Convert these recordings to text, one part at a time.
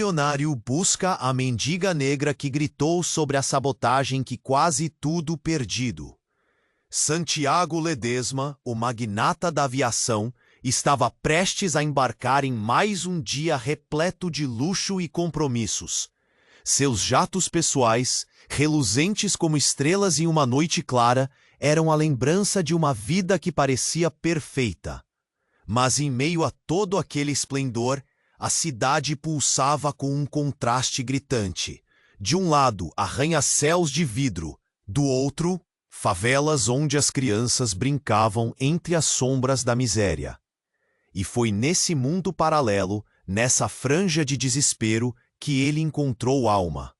bilionário busca a mendiga negra que gritou sobre a sabotagem que quase tudo perdido. Santiago Ledesma, o magnata da aviação, estava prestes a embarcar em mais um dia repleto de luxo e compromissos. Seus jatos pessoais, reluzentes como estrelas em uma noite clara, eram a lembrança de uma vida que parecia perfeita. Mas em meio a todo aquele esplendor, a cidade pulsava com um contraste gritante. De um lado, arranha-céus de vidro, do outro, favelas onde as crianças brincavam entre as sombras da miséria. E foi nesse mundo paralelo, nessa franja de desespero, que ele encontrou Alma.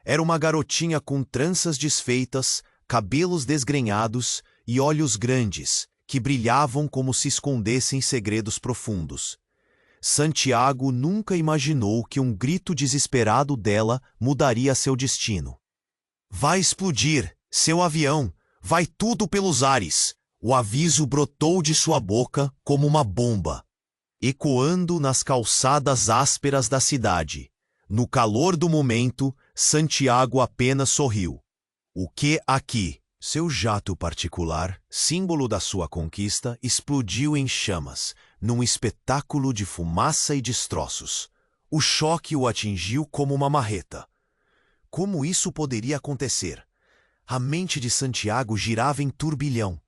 Era uma garotinha com tranças desfeitas, cabelos desgrenhados e olhos grandes, que brilhavam como se escondessem segredos profundos. Santiago nunca imaginou que um grito desesperado dela mudaria seu destino. "Vai explodir, seu avião! Vai tudo pelos ares!" O aviso brotou de sua boca como uma bomba, ecoando nas calçadas ásperas da cidade. No calor do momento, Santiago apenas sorriu. "O que aqui?" Seu jato particular, símbolo da sua conquista, explodiu em chamas, num espetáculo de fumaça e destroços. O choque o atingiu como uma marreta. Como isso poderia acontecer? A mente de Santiago girava em turbilhão.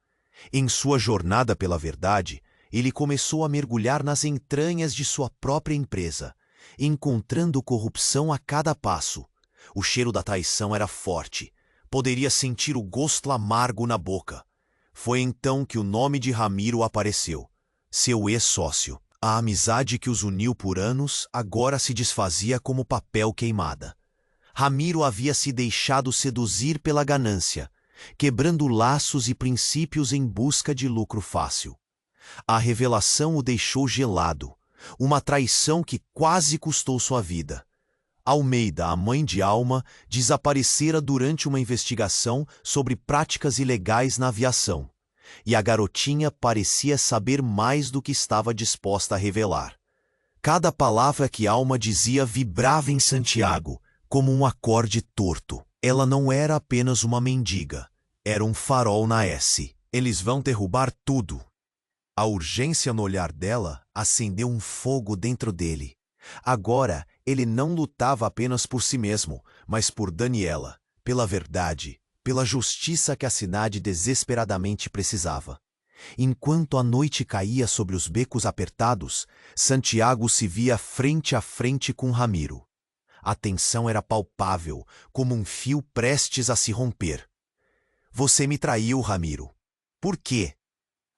Em sua jornada pela verdade, ele começou a mergulhar nas entranhas de sua própria empresa, encontrando corrupção a cada passo. O cheiro da traição era forte. Poderia sentir o gosto amargo na boca. Foi então que o nome de Ramiro apareceu, seu ex-sócio. A amizade que os uniu por anos agora se desfazia como papel queimada. Ramiro havia se deixado seduzir pela ganância, quebrando laços e princípios em busca de lucro fácil. A revelação o deixou gelado, uma traição que quase custou sua vida. Almeida, a mãe de Alma, desaparecera durante uma investigação sobre práticas ilegais na aviação, e a garotinha parecia saber mais do que estava disposta a revelar. Cada palavra que Alma dizia vibrava em Santiago, como um acorde torto. Ela não era apenas uma mendiga, era um farol na S. Eles vão derrubar tudo. A urgência no olhar dela acendeu um fogo dentro dele. Agora, ele não lutava apenas por si mesmo, mas por Daniela, pela verdade, pela justiça que a cidade desesperadamente precisava. Enquanto a noite caía sobre os becos apertados, Santiago se via frente a frente com Ramiro. A tensão era palpável, como um fio prestes a se romper. "Você me traiu, Ramiro." "Por quê?"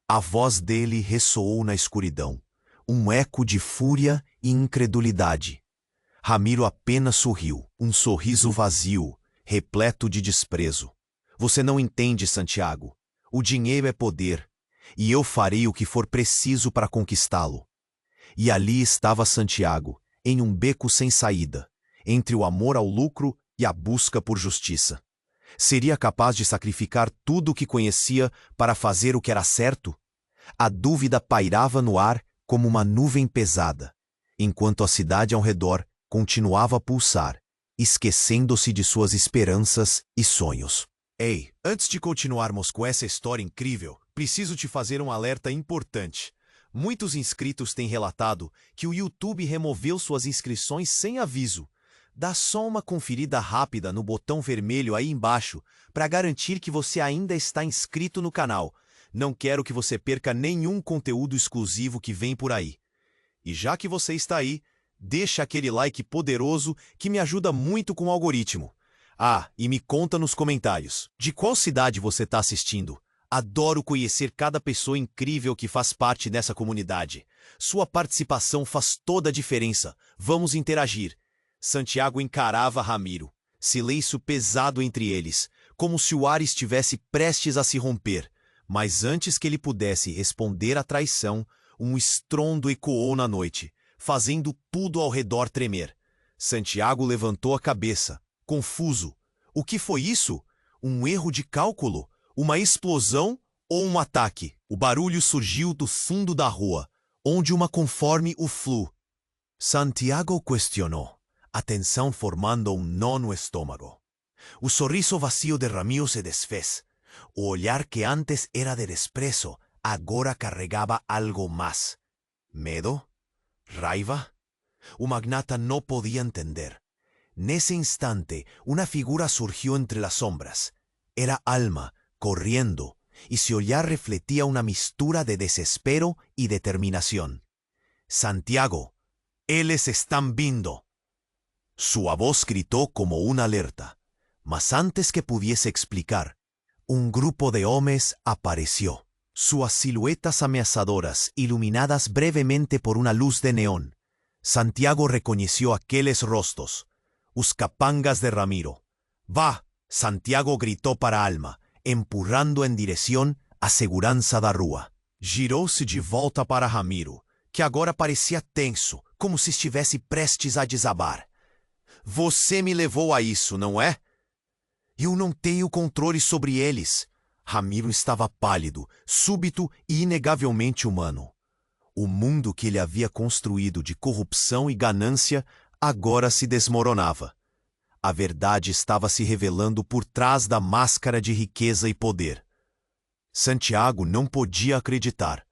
A voz dele ressoou na escuridão, um eco de fúria e incredulidade. Ramiro apenas sorriu, um sorriso vazio, repleto de desprezo. "Você não entende, Santiago. O dinheiro é poder, e eu farei o que for preciso para conquistá-lo." E ali estava Santiago, em um beco sem saída, entre o amor ao lucro e a busca por justiça. Seria capaz de sacrificar tudo o que conhecia para fazer o que era certo? A dúvida pairava no ar como uma nuvem pesada, enquanto a cidade ao redor continuava a pulsar, esquecendo-se de suas esperanças e sonhos. "Ei, antes de continuarmos com essa história incrível, preciso te fazer um alerta importante. Muitos inscritos têm relatado que o YouTube removeu suas inscrições sem aviso. Dá só uma conferida rápida no botão vermelho aí embaixo para garantir que você ainda está inscrito no canal. Não quero que você perca nenhum conteúdo exclusivo que vem por aí. E já que você está aí, deixa aquele like poderoso que me ajuda muito com o algoritmo. Ah, e me conta nos comentários, de qual cidade você está assistindo? Adoro conhecer cada pessoa incrível que faz parte dessa comunidade. Sua participação faz toda a diferença. Vamos interagir. Santiago encarava Ramiro, silêncio pesado entre eles, como se o ar estivesse prestes a se romper. Mas antes que ele pudesse responder à traição, um estrondo ecoou na noite, fazendo tudo ao redor tremer. Santiago levantou a cabeça, confuso. O que foi isso? Um erro de cálculo? Uma explosão ou um ataque? O barulho surgiu do fundo da rua, onde uma conforme o flu. Santiago questionou. a tensão formando um nó no estômago. O sorriso vazio de Ramiro se desfez. O olhar que antes era de desprezo, agora carregava algo mais. Medo? Raiva? O magnata no podía entender. Nesse instante, una figura surgió entre las sombras. Era Alma, corriendo, y su olhar refletía una mistura de desespero y determinación. Santiago, eles están vindo. Su voz gritó como una alerta, mas antes que pudiese explicar, un grupo de hombres apareció. Sus siluetas ameaçadoras, iluminadas brevemente por una luz de neón. Santiago reconoció aqueles rostos, os capangas de Ramiro. «Vá!» Santiago gritou para Alma, empurrando em direção à segurança da rua. Girou-se de volta para Ramiro, que agora parecia tenso, como se estivesse prestes a desabar. «Você me levou a isso, não é?» «Eu não tenho controle sobre eles». Ramiro estava pálido, súbito e inegavelmente humano. O mundo que ele havia construído de corrupção e ganância agora se desmoronava. A verdade estava se revelando por trás da máscara de riqueza e poder. Santiago não podia acreditar.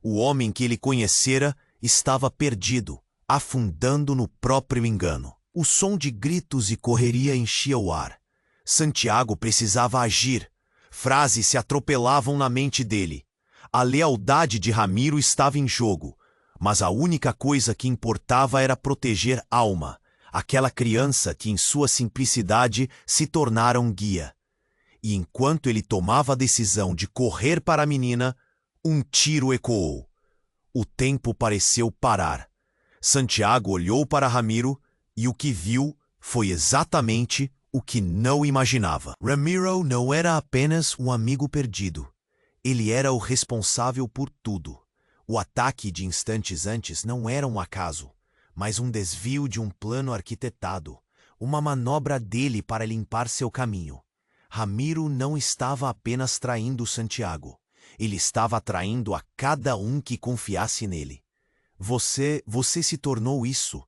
O homem que ele conhecera estava perdido, afundando no próprio engano. O som de gritos e correria enchia o ar. Santiago precisava agir. Frases se atropelavam na mente dele. A lealdade de Ramiro estava em jogo, mas a única coisa que importava era proteger Alma, aquela criança que em sua simplicidade se tornara um guia. E enquanto ele tomava a decisão de correr para a menina, um tiro ecoou. O tempo pareceu parar. Santiago olhou para Ramiro e o que viu foi exatamente o que não imaginava. Ramiro não era apenas um amigo perdido. Ele era o responsável por tudo. O ataque de instantes antes não era um acaso, mas um desvio de um plano arquitetado, uma manobra dele para limpar seu caminho. Ramiro não estava apenas traindo Santiago. Ele estava traindo a cada um que confiasse nele. Você se tornou isso.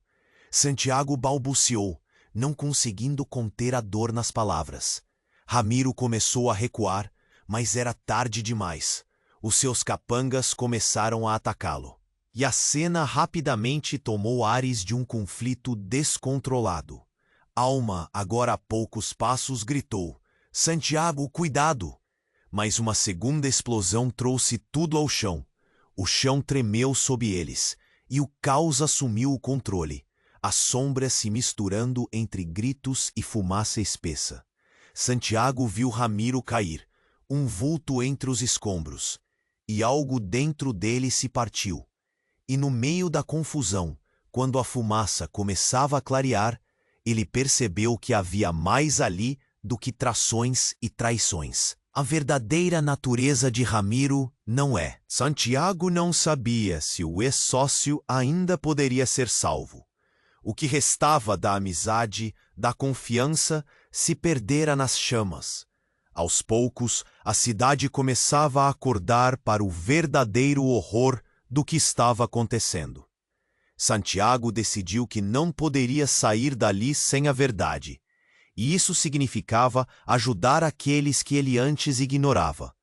Santiago balbuciou, não conseguindo conter a dor nas palavras. Ramiro começou a recuar, mas era tarde demais. Os seus capangas começaram a atacá-lo. E a cena rapidamente tomou ares de um conflito descontrolado. Alma, agora a poucos passos, gritou: «Santiago, cuidado!» Mas uma segunda explosão trouxe tudo ao chão. O chão tremeu sob eles, e o caos assumiu o controle. As sombras se misturando entre gritos e fumaça espessa. Santiago viu Ramiro cair, um vulto entre os escombros, e algo dentro dele se partiu. E no meio da confusão, quando a fumaça começava a clarear, ele percebeu que havia mais ali do que trações e traições. A verdadeira natureza de Ramiro não é. Santiago não sabia se o ex-sócio ainda poderia ser salvo. O que restava da amizade, da confiança, se perdera nas chamas. Aos poucos, a cidade começava a acordar para o verdadeiro horror do que estava acontecendo. Santiago decidiu que não poderia sair dali sem a verdade, e isso significava ajudar aqueles que ele antes ignorava.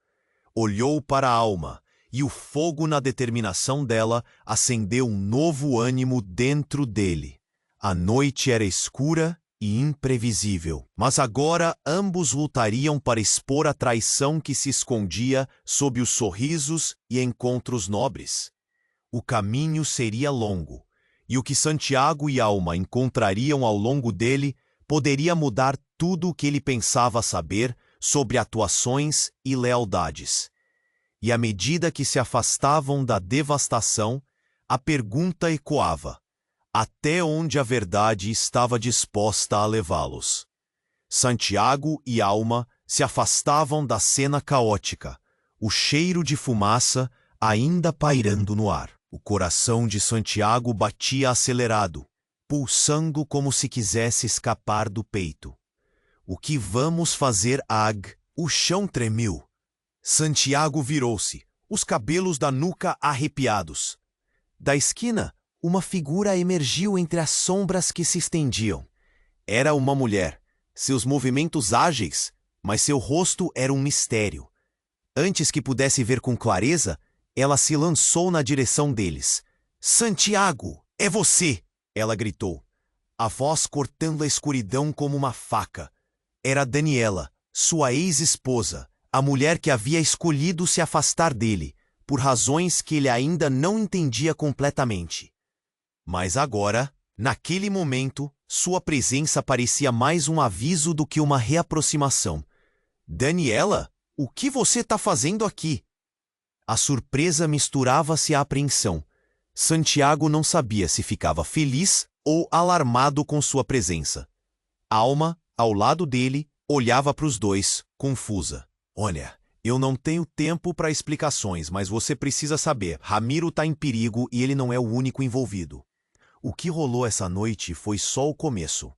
Olhou para a Alma, e o fogo na determinação dela acendeu um novo ânimo dentro dele. A noite era escura e imprevisível, mas agora ambos lutariam para expor a traição que se escondia sob os sorrisos e encontros nobres. O caminho seria longo, e o que Santiago e Alma encontrariam ao longo dele poderia mudar tudo o que ele pensava saber sobre atuações e lealdades. E à medida que se afastavam da devastação, a pergunta ecoava: até onde a verdade estava disposta a levá-los? Santiago e Alma se afastavam da cena caótica, o cheiro de fumaça ainda pairando no ar. O coração de Santiago batia acelerado, pulsando como se quisesse escapar do peito. O que vamos fazer, Ag? O chão tremeu. Santiago virou-se, os cabelos da nuca arrepiados. Da esquina, uma figura emergiu entre as sombras que se estendiam. Era uma mulher, seus movimentos ágeis, mas seu rosto era um mistério. Antes que pudesse ver com clareza, ela se lançou na direção deles. "Santiago, é você!" ela gritou, a voz cortando a escuridão como uma faca. Era Daniela, sua ex-esposa, a mulher que havia escolhido se afastar dele, por razões que ele ainda não entendia completamente. Mas agora, naquele momento, sua presença parecia mais um aviso do que uma reaproximação. "Daniela, o que você está fazendo aqui?" A surpresa misturava-se à apreensão. Santiago não sabia se ficava feliz ou alarmado com sua presença. Alma, ao lado dele, olhava para os dois, confusa. "Olha, eu não tenho tempo para explicações, mas você precisa saber. Ramiro está em perigo e ele não é o único envolvido." O que rolou essa noite foi só o começo.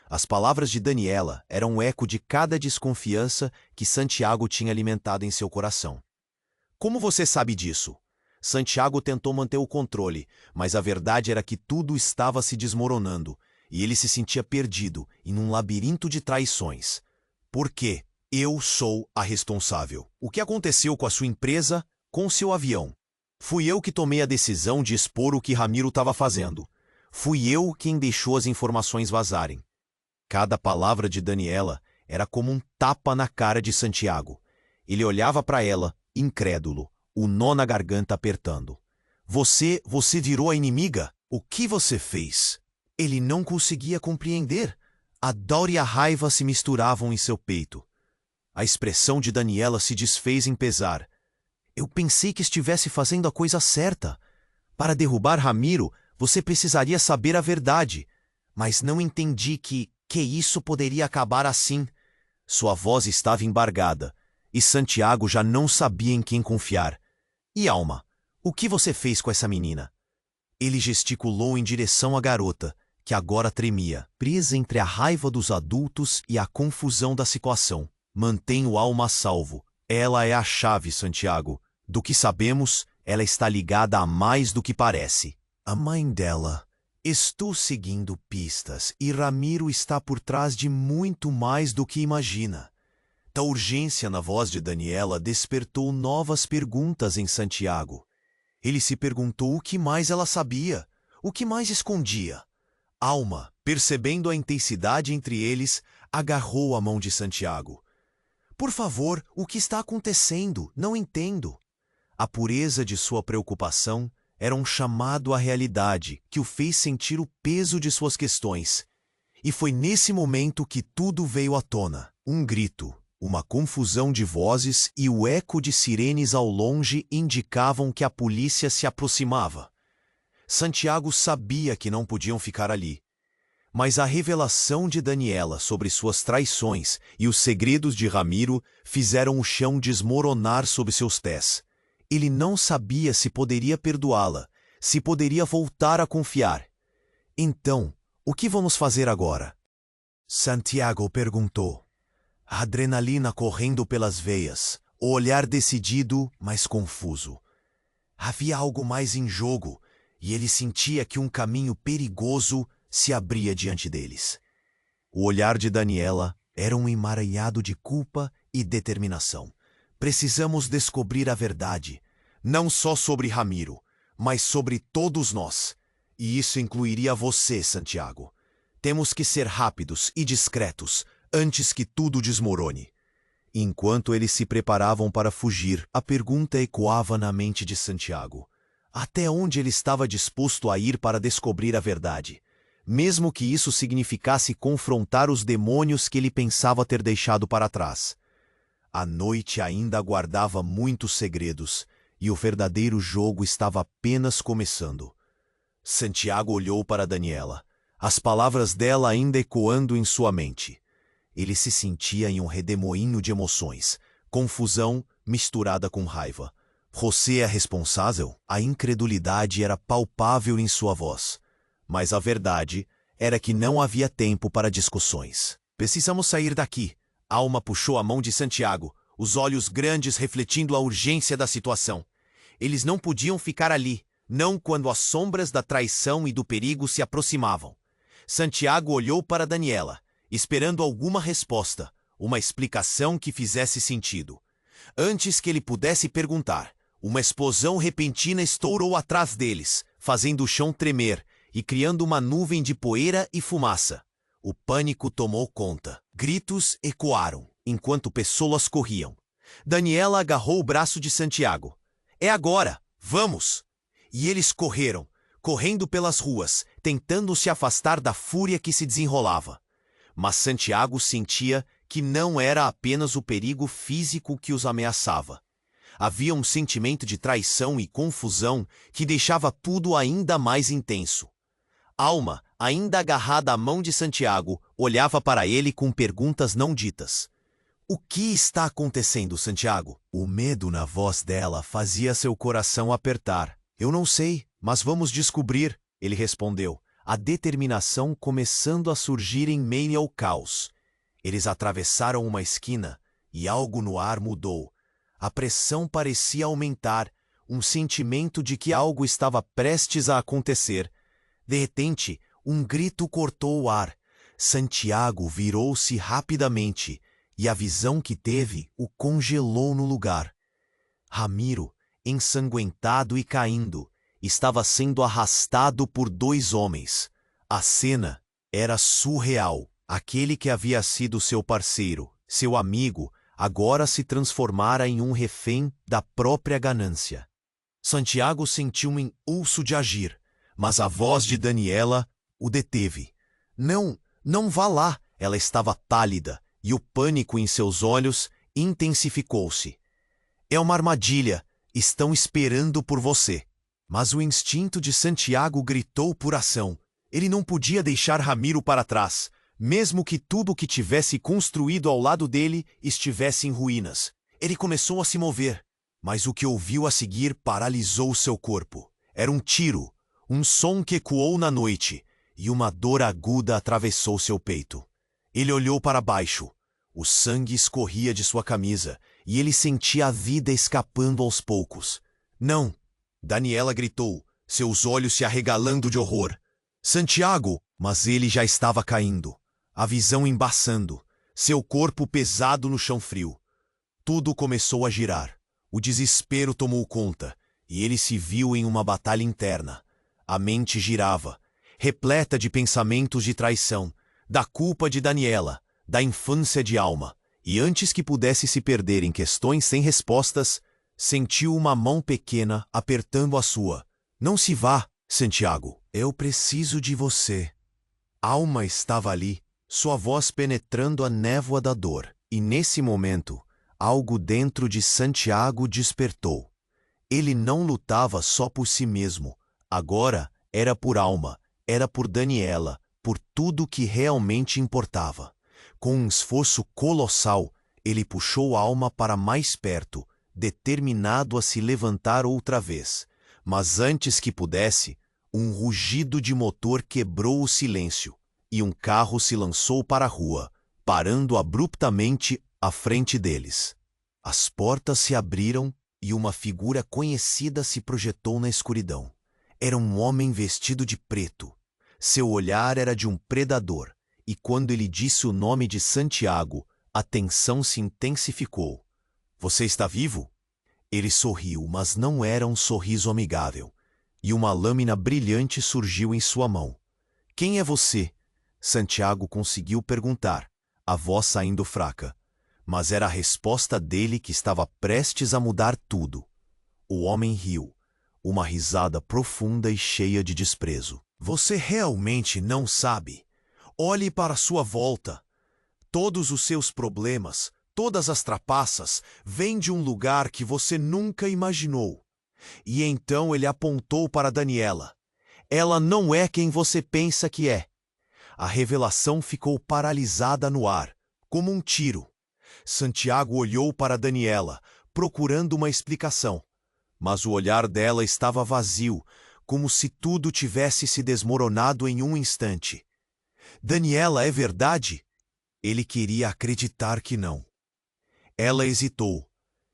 As palavras de Daniela eram um eco de cada desconfiança que Santiago tinha alimentado em seu coração. "Como você sabe disso?" Santiago tentou manter o controle, mas a verdade era que tudo estava se desmoronando, e ele se sentia perdido em um labirinto de traições. "Por quê? Eu sou a responsável. O que aconteceu com a sua empresa, com seu avião? Fui eu que tomei a decisão de expor o que Ramiro estava fazendo. Fui eu quem deixou as informações vazarem." Cada palavra de Daniela era como um tapa na cara de Santiago. Ele olhava para ela, incrédulo, o nó na garganta apertando. Você virou a inimiga? O que você fez?" Ele não conseguia compreender. A dor e a raiva se misturavam em seu peito. A expressão de Daniela se desfez em pesar. "Eu pensei que estivesse fazendo a coisa certa. Para derrubar Ramiro, você precisaria saber a verdade. Mas não entendi que isso poderia acabar assim." Sua voz estava embargada, e Santiago já não sabia em quem confiar. "E Alma, o que você fez com essa menina?" Ele gesticulou em direção à garota, que agora tremia, presa entre a raiva dos adultos e a confusão da situação. "Mantenho Alma a salvo. Ela é a chave, Santiago. Do que sabemos, ela está ligada a mais do que parece." "A mãe dela. Estou seguindo pistas e Ramiro está por trás de muito mais do que imagina." A urgência na voz de Daniela despertou novas perguntas em Santiago. Ele se perguntou o que mais ela sabia, o que mais escondia. Alma, percebendo a intensidade entre eles, agarrou a mão de Santiago. "Por favor, o que está acontecendo? Não entendo." A pureza de sua preocupação era um chamado à realidade que o fez sentir o peso de suas questões. E foi nesse momento que tudo veio à tona. Um grito, uma confusão de vozes e o eco de sirenes ao longe indicavam que a polícia se aproximava. Santiago sabia que não podiam ficar ali. Mas a revelação de Daniela sobre suas traições e os segredos de Ramiro fizeram o chão desmoronar sob seus pés. Ele não sabia se poderia perdoá-la, se poderia voltar a confiar. "Então, o que vamos fazer agora?" Santiago perguntou. A adrenalina correndo pelas veias, o olhar decidido, mas confuso. Havia algo mais em jogo, e ele sentia que um caminho perigoso se abria diante deles. O olhar de Daniela era um emaranhado de culpa e determinação. "Precisamos descobrir a verdade, não só sobre Ramiro, mas sobre todos nós. E isso incluiria você, Santiago. Temos que ser rápidos e discretos antes que tudo desmorone." Enquanto eles se preparavam para fugir, a pergunta ecoava na mente de Santiago. Até onde ele estava disposto a ir para descobrir a verdade? Mesmo que isso significasse confrontar os demônios que ele pensava ter deixado para trás. A noite ainda guardava muitos segredos, e o verdadeiro jogo estava apenas começando. Santiago olhou para Daniela, as palavras dela ainda ecoando em sua mente. Ele se sentia em um redemoinho de emoções, confusão misturada com raiva. "Você é responsável?" A incredulidade era palpável em sua voz. Mas a verdade era que não havia tempo para discussões. "Precisamos sair daqui." Alma puxou a mão de Santiago, os olhos grandes refletindo a urgência da situação. Eles não podiam ficar ali. não quando as sombras da traição e do perigo se aproximavam. Santiago olhou para Daniela, esperando alguma resposta, uma explicação que fizesse sentido. Antes que ele pudesse perguntar, uma explosão repentina estourou atrás deles, fazendo o chão tremer e criando uma nuvem de poeira e fumaça. O pânico tomou conta. Gritos ecoaram, enquanto pessoas corriam. Daniela agarrou o braço de Santiago. "É agora! Vamos!" E eles correram, correndo pelas ruas, tentando se afastar da fúria que se desenrolava. Mas Santiago sentia que não era apenas o perigo físico que os ameaçava. Havia um sentimento de traição e confusão que deixava tudo ainda mais intenso. Alma, ainda agarrada à mão de Santiago, olhava para ele com perguntas não ditas. "O que está acontecendo, Santiago?" O medo na voz dela fazia seu coração apertar. "Eu não sei, mas vamos descobrir", ele respondeu, a determinação começando a surgir em meio ao caos. Eles atravessaram uma esquina e algo no ar mudou. A pressão parecia aumentar, um sentimento de que algo estava prestes a acontecer. De repente, um grito cortou o ar. Santiago virou-se rapidamente e a visão que teve o congelou no lugar. Ramiro, ensanguentado e caindo, estava sendo arrastado por 2 homens. A cena era surreal. Aquele que havia sido seu parceiro, seu amigo, agora se transformara em um refém da própria ganância. Santiago sentiu um impulso de agir, mas a voz de Daniela o deteve. "Não, não vá lá!" Ela estava pálida e o pânico em seus olhos intensificou-se. "É uma armadilha. Estão esperando por você." Mas o instinto de Santiago gritou por ação. Ele não podia deixar Ramiro para trás, mesmo que tudo o que tivesse construído ao lado dele estivesse em ruínas. Ele começou a se mover, mas o que ouviu a seguir paralisou seu corpo. Era um tiro, um som que ecoou na noite, e uma dor aguda atravessou seu peito. Ele olhou para baixo. O sangue escorria de sua camisa, e ele sentia a vida escapando aos poucos. "Não!" Daniela gritou, seus olhos se arregalando de horror. "Santiago!" Mas ele já estava caindo, a visão embaçando, seu corpo pesado no chão frio. Tudo começou a girar. O desespero tomou conta, e ele se viu em uma batalha interna. A mente girava, repleta de pensamentos de traição, da culpa de Daniela, da infância de Alma, e antes que pudesse se perder em questões sem respostas, sentiu uma mão pequena apertando a sua. "Não se vá, Santiago. Eu preciso de você." Alma estava ali, sua voz penetrando a névoa da dor. E nesse momento, algo dentro de Santiago despertou. Ele não lutava só por si mesmo. Agora era por Alma, era por Daniela, por tudo que realmente importava. Com um esforço colossal, ele puxou Alma para mais perto, determinado a se levantar outra vez. Mas antes que pudesse, um rugido de motor quebrou o silêncio, e um carro se lançou para a rua, parando abruptamente à frente deles. As portas se abriram e uma figura conhecida se projetou na escuridão. Era um homem vestido de preto. Seu olhar era de um predador, e quando ele disse o nome de Santiago, a tensão se intensificou. "Você está vivo?" Ele sorriu, mas não era um sorriso amigável, e uma lâmina brilhante surgiu em sua mão. "Quem é você?" Santiago conseguiu perguntar, a voz saindo fraca. Mas era a resposta dele que estava prestes a mudar tudo. O homem riu, uma risada profunda e cheia de desprezo. "Você realmente não sabe? Olhe para sua volta. Todos os seus problemas, todas as trapaças, vêm de um lugar que você nunca imaginou." E então ele apontou para Daniela. "Ela não é quem você pensa que é." A revelação ficou paralisada no ar, como um tiro. Santiago olhou para Daniela, procurando uma explicação. Mas o olhar dela estava vazio, como se tudo tivesse se desmoronado em um instante. "Daniela, é verdade?" Ele queria acreditar que não. Ela hesitou,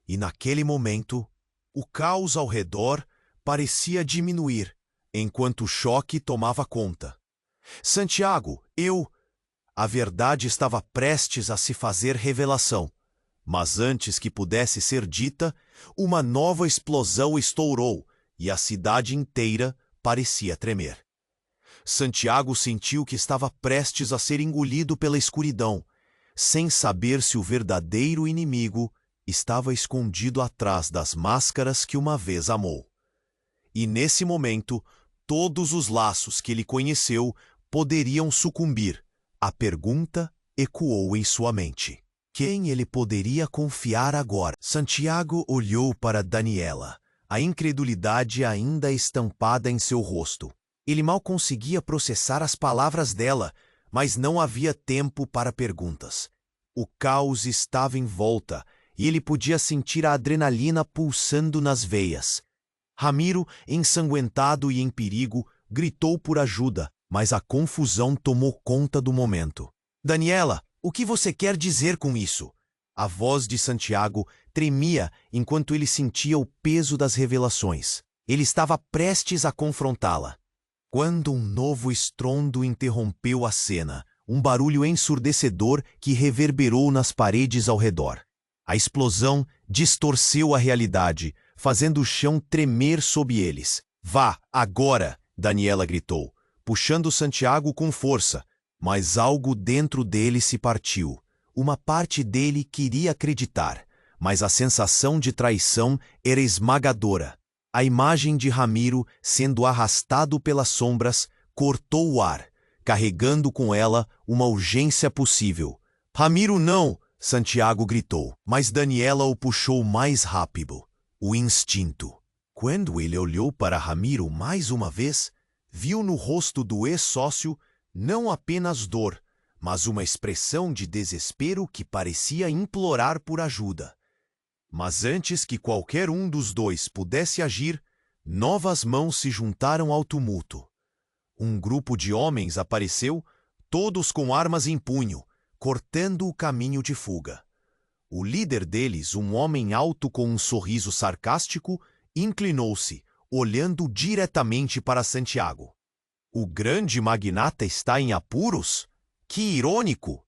e naquele momento, o caos ao redor parecia diminuir, enquanto o choque tomava conta. Santiago, A verdade estava prestes a se fazer revelação. Mas antes que pudesse ser dita, uma nova explosão estourou e a cidade inteira parecia tremer. Santiago sentiu que estava prestes a ser engolido pela escuridão, sem saber se o verdadeiro inimigo estava escondido atrás das máscaras que uma vez amou. E nesse momento, todos os laços que ele conheceu poderiam sucumbir. A pergunta ecoou em sua mente. Quem ele poderia confiar agora? Santiago olhou para Daniela, a incredulidade ainda estampada em seu rosto. Ele mal conseguia processar as palavras dela, mas não havia tempo para perguntas. O caos estava em volta e ele podia sentir a adrenalina pulsando nas veias. Ramiro, ensanguentado e em perigo, gritou por ajuda, mas a confusão tomou conta do momento. Daniela, o que você quer dizer com isso? A voz de Santiago tremia enquanto ele sentia o peso das revelações. Ele estava prestes a confrontá-la. Quando um novo estrondo interrompeu a cena, um barulho ensurdecedor que reverberou nas paredes ao redor. A explosão distorceu a realidade, fazendo o chão tremer sob eles. Vá, agora! Daniela gritou, puxando Santiago com força. Mas algo dentro dele se partiu. Uma parte dele queria acreditar, mas a sensação de traição era esmagadora. A imagem de Ramiro, sendo arrastado pelas sombras, cortou o ar, carregando com ela uma urgência possível. Ramiro não! Santiago gritou, mas Daniela o puxou mais rápido. O instinto. Quando ele olhou para Ramiro mais uma vez, viu no rosto do ex-sócio não apenas dor, mas uma expressão de desespero que parecia implorar por ajuda. Mas antes que qualquer um dos dois pudesse agir, novas mãos se juntaram ao tumulto. Um grupo de homens apareceu, todos com armas em punho, cortando o caminho de fuga. O líder deles, um homem alto com um sorriso sarcástico, inclinou-se, olhando diretamente para Santiago. O grande magnata está em apuros? Que irônico!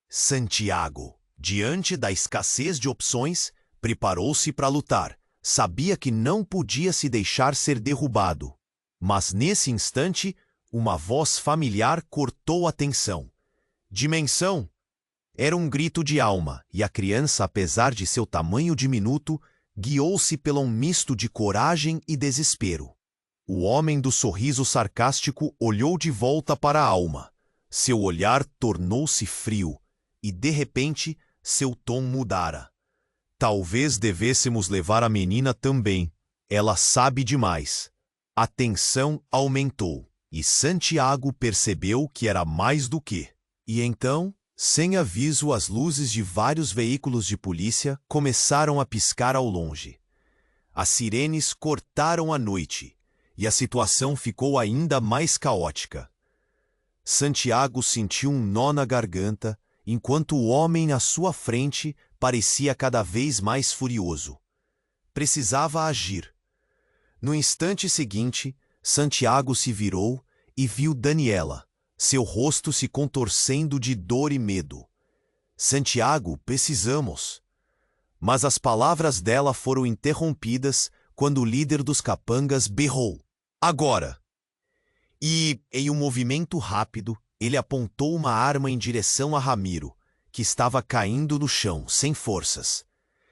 Santiago, diante da escassez de opções, preparou-se para lutar. Sabia que não podia se deixar ser derrubado. Mas nesse instante, uma voz familiar cortou a tensão. Dimensão! Era um grito de alma, e a criança, apesar de seu tamanho diminuto, guiou-se pelo um misto de coragem e desespero. O homem do sorriso sarcástico olhou de volta para a alma. Seu olhar tornou-se frio, e de repente seu tom mudara. Talvez devêssemos levar a menina também. Ela sabe demais. A tensão aumentou, e Santiago percebeu que era mais do que. E então, sem aviso, as luzes de vários veículos de polícia começaram a piscar ao longe. As sirenes cortaram a noite, e a situação ficou ainda mais caótica. Santiago sentiu um nó na garganta, enquanto o homem à sua frente parecia cada vez mais furioso. Precisava agir. No instante seguinte, Santiago se virou e viu Daniela, seu rosto se contorcendo de dor e medo. Santiago, precisamos. Mas as palavras dela foram interrompidas quando o líder dos capangas berrou. Agora! E, em um movimento rápido, ele apontou uma arma em direção a Ramiro, que estava caindo no chão, sem forças.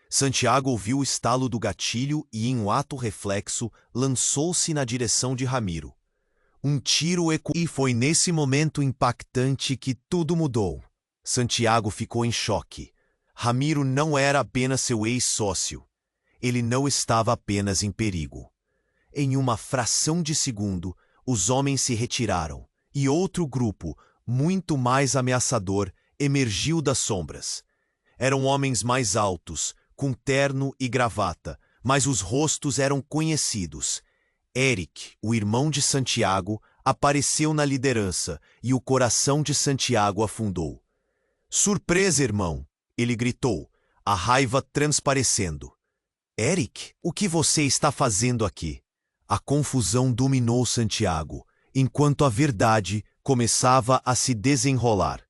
Santiago ouviu o estalo do gatilho e, em um ato reflexo, lançou-se na direção de Ramiro. Um tiro ecoou e foi nesse momento impactante que tudo mudou. Santiago ficou em choque. Ramiro não era apenas seu ex-sócio. Ele não estava apenas em perigo. Em uma fração de segundo, os homens se retiraram, e outro grupo, muito mais ameaçador, emergiu das sombras. Eram homens mais altos, com terno e gravata, mas os rostos eram conhecidos. Eric, o irmão de Santiago, apareceu na liderança, e o coração de Santiago afundou. Surpresa, irmão! Ele gritou, a raiva transparecendo. Eric, o que você está fazendo aqui? A confusão dominou Santiago, enquanto a verdade começava a se desenrolar.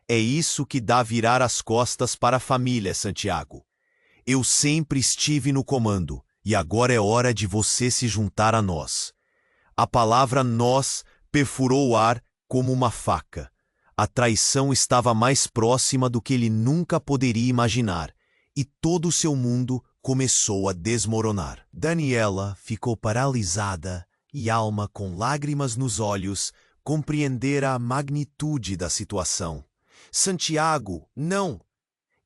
É isso que dá virar as costas para a família, Santiago. Eu sempre estive no comando, e agora é hora de você se juntar a nós. A palavra nós perfurou o ar como uma faca. A traição estava mais próxima do que ele nunca poderia imaginar, e todo o seu mundo começou a desmoronar. Daniela ficou paralisada e Alma, com lágrimas nos olhos, compreendera a magnitude da situação. Santiago, não!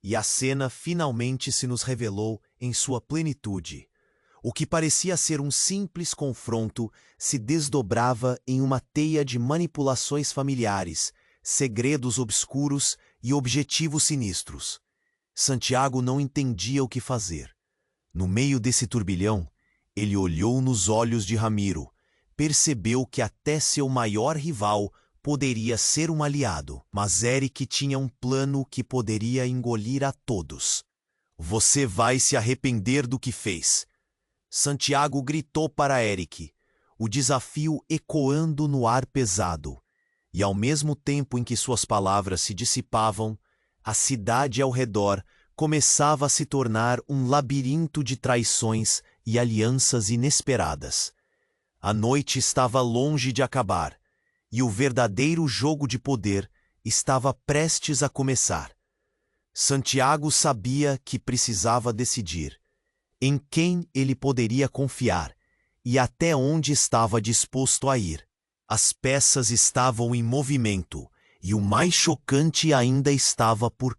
E a cena finalmente se nos revelou em sua plenitude. O que parecia ser um simples confronto se desdobrava em uma teia de manipulações familiares, segredos obscuros e objetivos sinistros. Santiago não entendia o que fazer. No meio desse turbilhão, ele olhou nos olhos de Ramiro, percebeu que até seu maior rival poderia ser um aliado, mas Eric tinha um plano que poderia engolir a todos. Você vai se arrepender do que fez. Santiago gritou para Eric, o desafio ecoando no ar pesado. E ao mesmo tempo em que suas palavras se dissipavam, a cidade ao redor começava a se tornar um labirinto de traições e alianças inesperadas. A noite estava longe de acabar, e o verdadeiro jogo de poder estava prestes a começar. Santiago sabia que precisava decidir em quem ele poderia confiar e até onde estava disposto a ir. As peças estavam em movimento, e o mais chocante ainda estava por...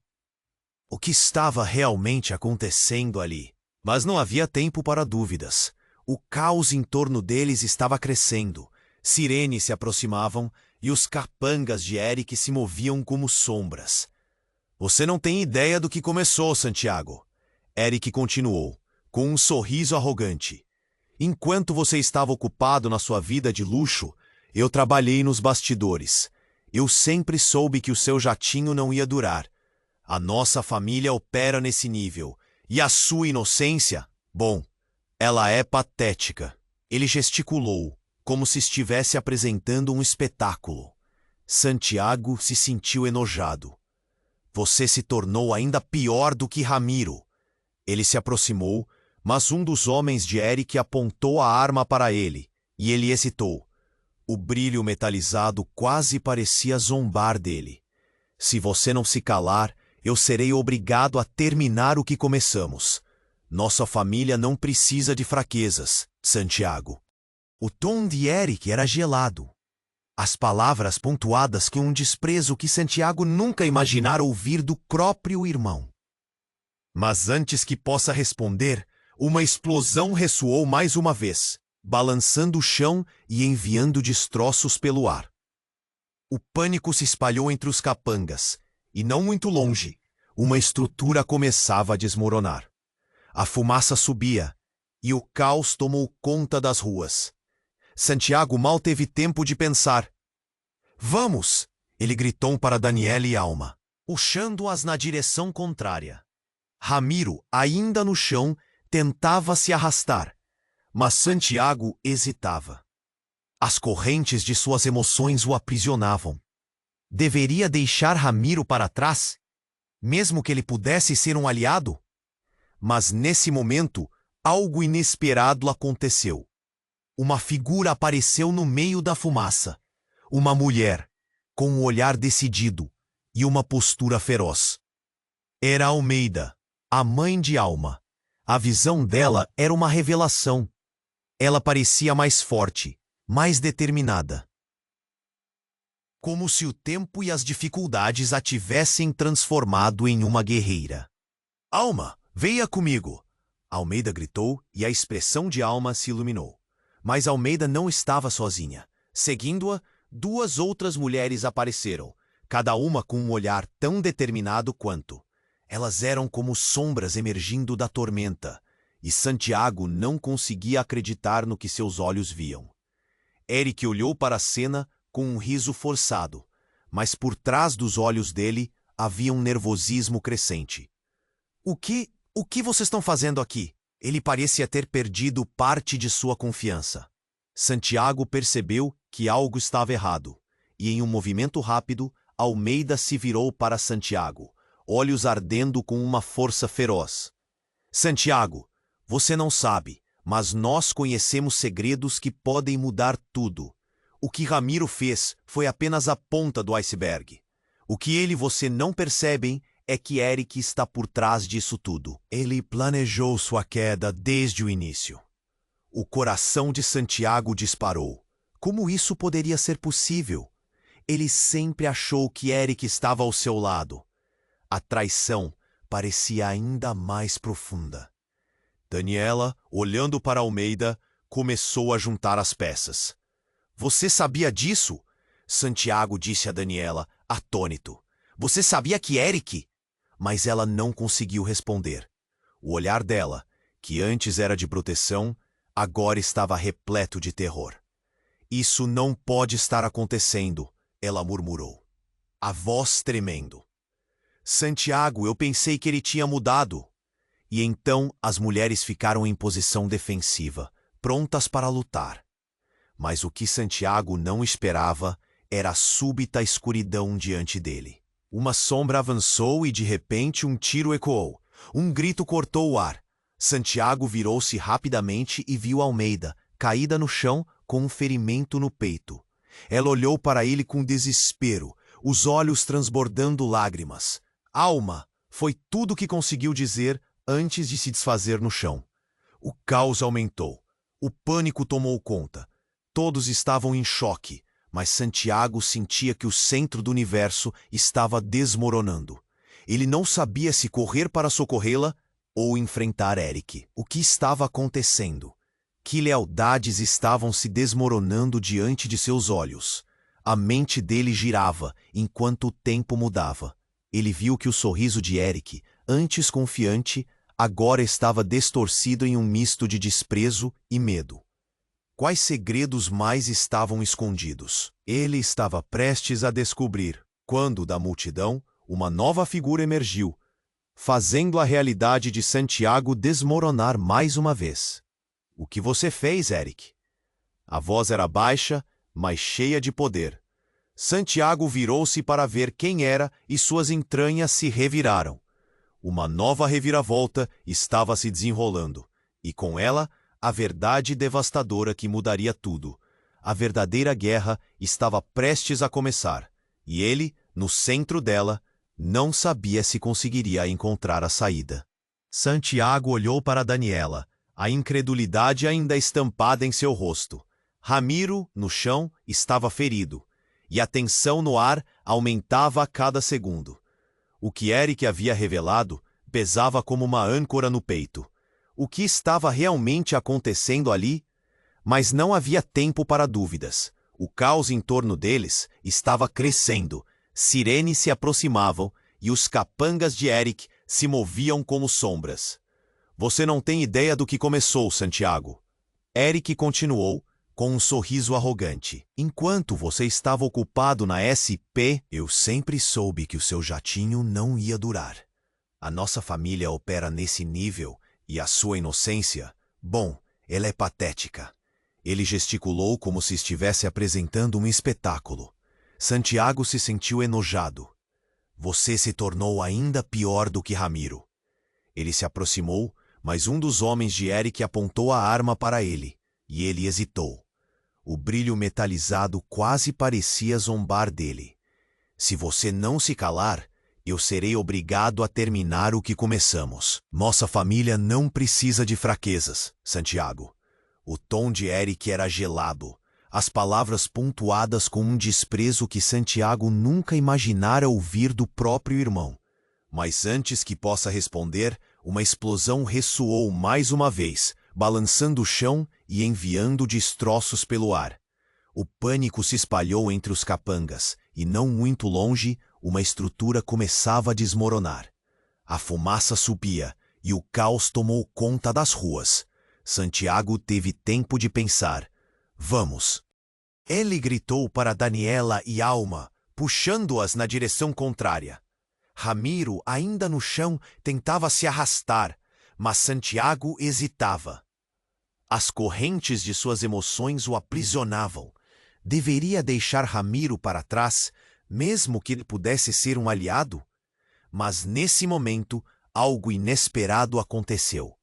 O que estava realmente acontecendo ali? Mas não havia tempo para dúvidas. O caos em torno deles estava crescendo. Sirenes se aproximavam e os capangas de Eric se moviam como sombras. Você não tem ideia do que começou, Santiago. Eric continuou, com um sorriso arrogante. Enquanto você estava ocupado na sua vida de luxo, eu trabalhei nos bastidores. Eu sempre soube que o seu jatinho não ia durar. A nossa família opera nesse nível. E a sua inocência? Bom, ela é patética. Ele gesticulou, como se estivesse apresentando um espetáculo. Santiago se sentiu enojado. Você se tornou ainda pior do que Ramiro. Ele se aproximou, mas um dos homens de Eric apontou a arma para ele, e ele hesitou. O brilho metalizado quase parecia zombar dele. Se você não se calar, eu serei obrigado a terminar o que começamos. Nossa família não precisa de fraquezas, Santiago. O tom de Eric era gelado. As palavras pontuadas com um desprezo que Santiago nunca imaginara ouvir do próprio irmão. Mas antes que possa responder, uma explosão ressoou mais uma vez, balançando o chão e enviando destroços pelo ar. O pânico se espalhou entre os capangas, e não muito longe, uma estrutura começava a desmoronar. A fumaça subia, e o caos tomou conta das ruas. Santiago mal teve tempo de pensar. Vamos! Ele gritou para Daniela e Alma, puxando-as na direção contrária. Ramiro, ainda no chão, tentava se arrastar, mas Santiago hesitava. As correntes de suas emoções o aprisionavam. Deveria deixar Ramiro para trás, mesmo que ele pudesse ser um aliado? Mas nesse momento, algo inesperado aconteceu. Uma figura apareceu no meio da fumaça. Uma mulher, com um olhar decidido e uma postura feroz. Era Almeida, a mãe de Alma. A visão dela era uma revelação. Ela parecia mais forte, mais determinada. Como se o tempo e as dificuldades a tivessem transformado em uma guerreira. Alma, venha comigo! Almeida gritou e a expressão de Alma se iluminou. Mas Almeida não estava sozinha. Seguindo-a, duas outras mulheres apareceram, cada uma com um olhar tão determinado quanto. Elas eram como sombras emergindo da tormenta, e Santiago não conseguia acreditar no que seus olhos viam. Eric olhou para a cena com um riso forçado, mas por trás dos olhos dele havia um nervosismo crescente. O que vocês estão fazendo aqui? Ele parecia ter perdido parte de sua confiança. Santiago percebeu que algo estava errado, e em um movimento rápido, Almeida se virou para Santiago, olhos ardendo com uma força feroz. Santiago, você não sabe, mas nós conhecemos segredos que podem mudar tudo. O que Ramiro fez foi apenas a ponta do iceberg. O que ele e você não percebem é que Eric está por trás disso tudo. Ele planejou sua queda desde o início. O coração de Santiago disparou. Como isso poderia ser possível? Ele sempre achou que Eric estava ao seu lado. A traição parecia ainda mais profunda. Daniela, olhando para Almeida, começou a juntar as peças. Você sabia disso? Santiago disse a Daniela, atônito. Você sabia que Eric? Mas ela não conseguiu responder. O olhar dela, que antes era de proteção, agora estava repleto de terror. Isso não pode estar acontecendo, ela murmurou, a voz tremendo. Santiago, eu pensei que ele tinha mudado. E então as mulheres ficaram em posição defensiva, prontas para lutar. Mas o que Santiago não esperava era a súbita escuridão diante dele. Uma sombra avançou e de repente um tiro ecoou. Um grito cortou o ar. Santiago virou-se rapidamente e viu Almeida, caída no chão, com um ferimento no peito. Ela olhou para ele com desespero, os olhos transbordando lágrimas. Alma, foi tudo que conseguiu dizer antes de se desfazer no chão. O caos aumentou. O pânico tomou conta. Todos estavam em choque, mas Santiago sentia que o centro do universo estava desmoronando. Ele não sabia se correr para socorrê-la ou enfrentar Eric. O que estava acontecendo? Que lealdades estavam se desmoronando diante de seus olhos. A mente dele girava enquanto o tempo mudava. Ele viu que o sorriso de Eric, antes confiante, agora estava distorcido em um misto de desprezo e medo. Quais segredos mais estavam escondidos? Ele estava prestes a descobrir, quando, da multidão, uma nova figura emergiu, fazendo a realidade de Santiago desmoronar mais uma vez. O que você fez, Eric? A voz era baixa, mas cheia de poder. Santiago virou-se para ver quem era e suas entranhas se reviraram. Uma nova reviravolta estava se desenrolando, e com ela, a verdade devastadora que mudaria tudo. A verdadeira guerra estava prestes a começar, e ele, no centro dela, não sabia se conseguiria encontrar a saída. Santiago olhou para Daniela, a incredulidade ainda estampada em seu rosto. Ramiro, no chão, estava ferido, e a tensão no ar aumentava a cada segundo. O que Eric havia revelado pesava como uma âncora no peito. O que estava realmente acontecendo ali? Mas não havia tempo para dúvidas. O caos em torno deles estava crescendo. Sirenes se aproximavam e os capangas de Eric se moviam como sombras. Você não tem ideia do que começou, Santiago. Eric continuou, com um sorriso arrogante. Enquanto você estava ocupado na SP, eu sempre soube que o seu jatinho não ia durar. A nossa família opera nesse nível e a sua inocência, bom, ela é patética. Ele gesticulou como se estivesse apresentando um espetáculo. Santiago se sentiu enojado. Você se tornou ainda pior do que Ramiro. Ele se aproximou, mas um dos homens de Eric apontou a arma para ele, e ele hesitou. O brilho metalizado quase parecia zombar dele. Se você não se calar, eu serei obrigado a terminar o que começamos. Nossa família não precisa de fraquezas, Santiago. O tom de Eric era gelado, as palavras pontuadas com um desprezo que Santiago nunca imaginara ouvir do próprio irmão. Mas antes que possa responder, uma explosão ressoou mais uma vez, balançando o chão e enviando destroços pelo ar. O pânico se espalhou entre os capangas, e não muito longe, uma estrutura começava a desmoronar. A fumaça subia, e o caos tomou conta das ruas. Santiago teve tempo de pensar. Vamos! Ele gritou para Daniela e Alma, puxando-as na direção contrária. Ramiro, ainda no chão, tentava se arrastar, mas Santiago hesitava. As correntes de suas emoções o aprisionavam. Deveria deixar Ramiro para trás, mesmo que ele pudesse ser um aliado? Mas nesse momento, algo inesperado aconteceu.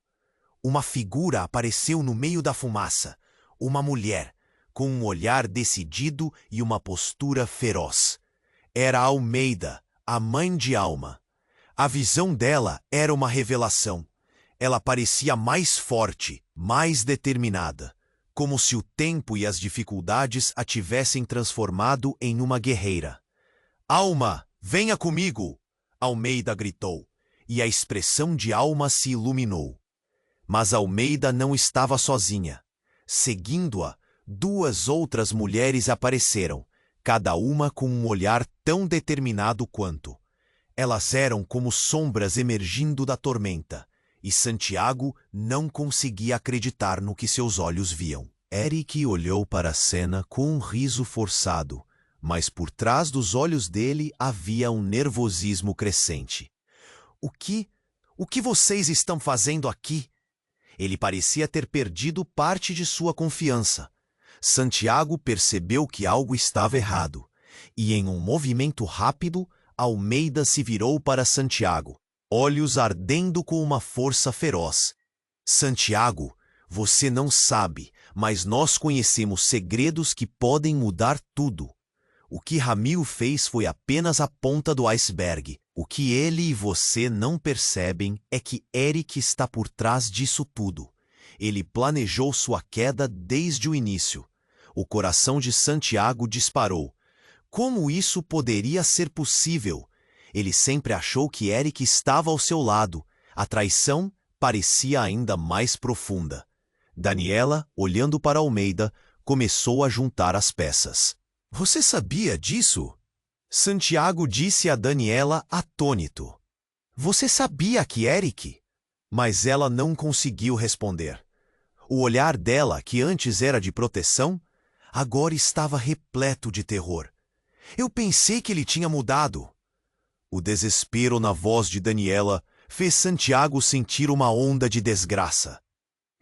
Uma figura apareceu no meio da fumaça. Uma mulher, com um olhar decidido e uma postura feroz. Era Almeida, a mãe de Alma. A visão dela era uma revelação. Ela parecia mais forte, mais determinada, como se o tempo e as dificuldades a tivessem transformado em uma guerreira. "Alma, venha comigo!" Almeida gritou, e a expressão de Alma se iluminou. Mas Almeida não estava sozinha. Seguindo-a, 2 outras mulheres apareceram, cada uma com um olhar tão determinado quanto. Elas eram como sombras emergindo da tormenta, e Santiago não conseguia acreditar no que seus olhos viam. Eric olhou para a cena com um riso forçado, mas por trás dos olhos dele havia um nervosismo crescente. O que vocês estão fazendo aqui?" Ele parecia ter perdido parte de sua confiança. Santiago percebeu que algo estava errado, e em um movimento rápido, Almeida se virou para Santiago, olhos ardendo com uma força feroz. "Santiago, você não sabe, mas nós conhecemos segredos que podem mudar tudo. O que Ramil fez foi apenas a ponta do iceberg. O que ele e você não percebem é que Eric está por trás disso tudo. Ele planejou sua queda desde o início." O coração de Santiago disparou. Como isso poderia ser possível? Ele sempre achou que Eric estava ao seu lado. A traição parecia ainda mais profunda. Daniela, olhando para Almeida, começou a juntar as peças. "Você sabia disso?" Santiago disse a Daniela atônito. "Você sabia que Eric?" Mas ela não conseguiu responder. O olhar dela, que antes era de proteção, agora estava repleto de terror. "Eu pensei que ele tinha mudado." O desespero na voz de Daniela fez Santiago sentir uma onda de desgraça.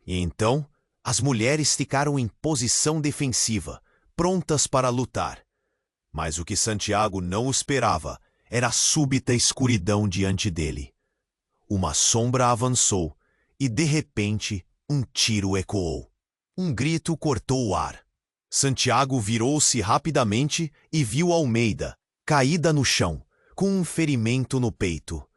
E então, as mulheres ficaram em posição defensiva, prontas para lutar. Mas o que Santiago não esperava era a súbita escuridão diante dele. Uma sombra avançou e, de repente, um tiro ecoou. Um grito cortou o ar. Santiago virou-se rapidamente e viu Almeida, caída no chão, com um ferimento no peito.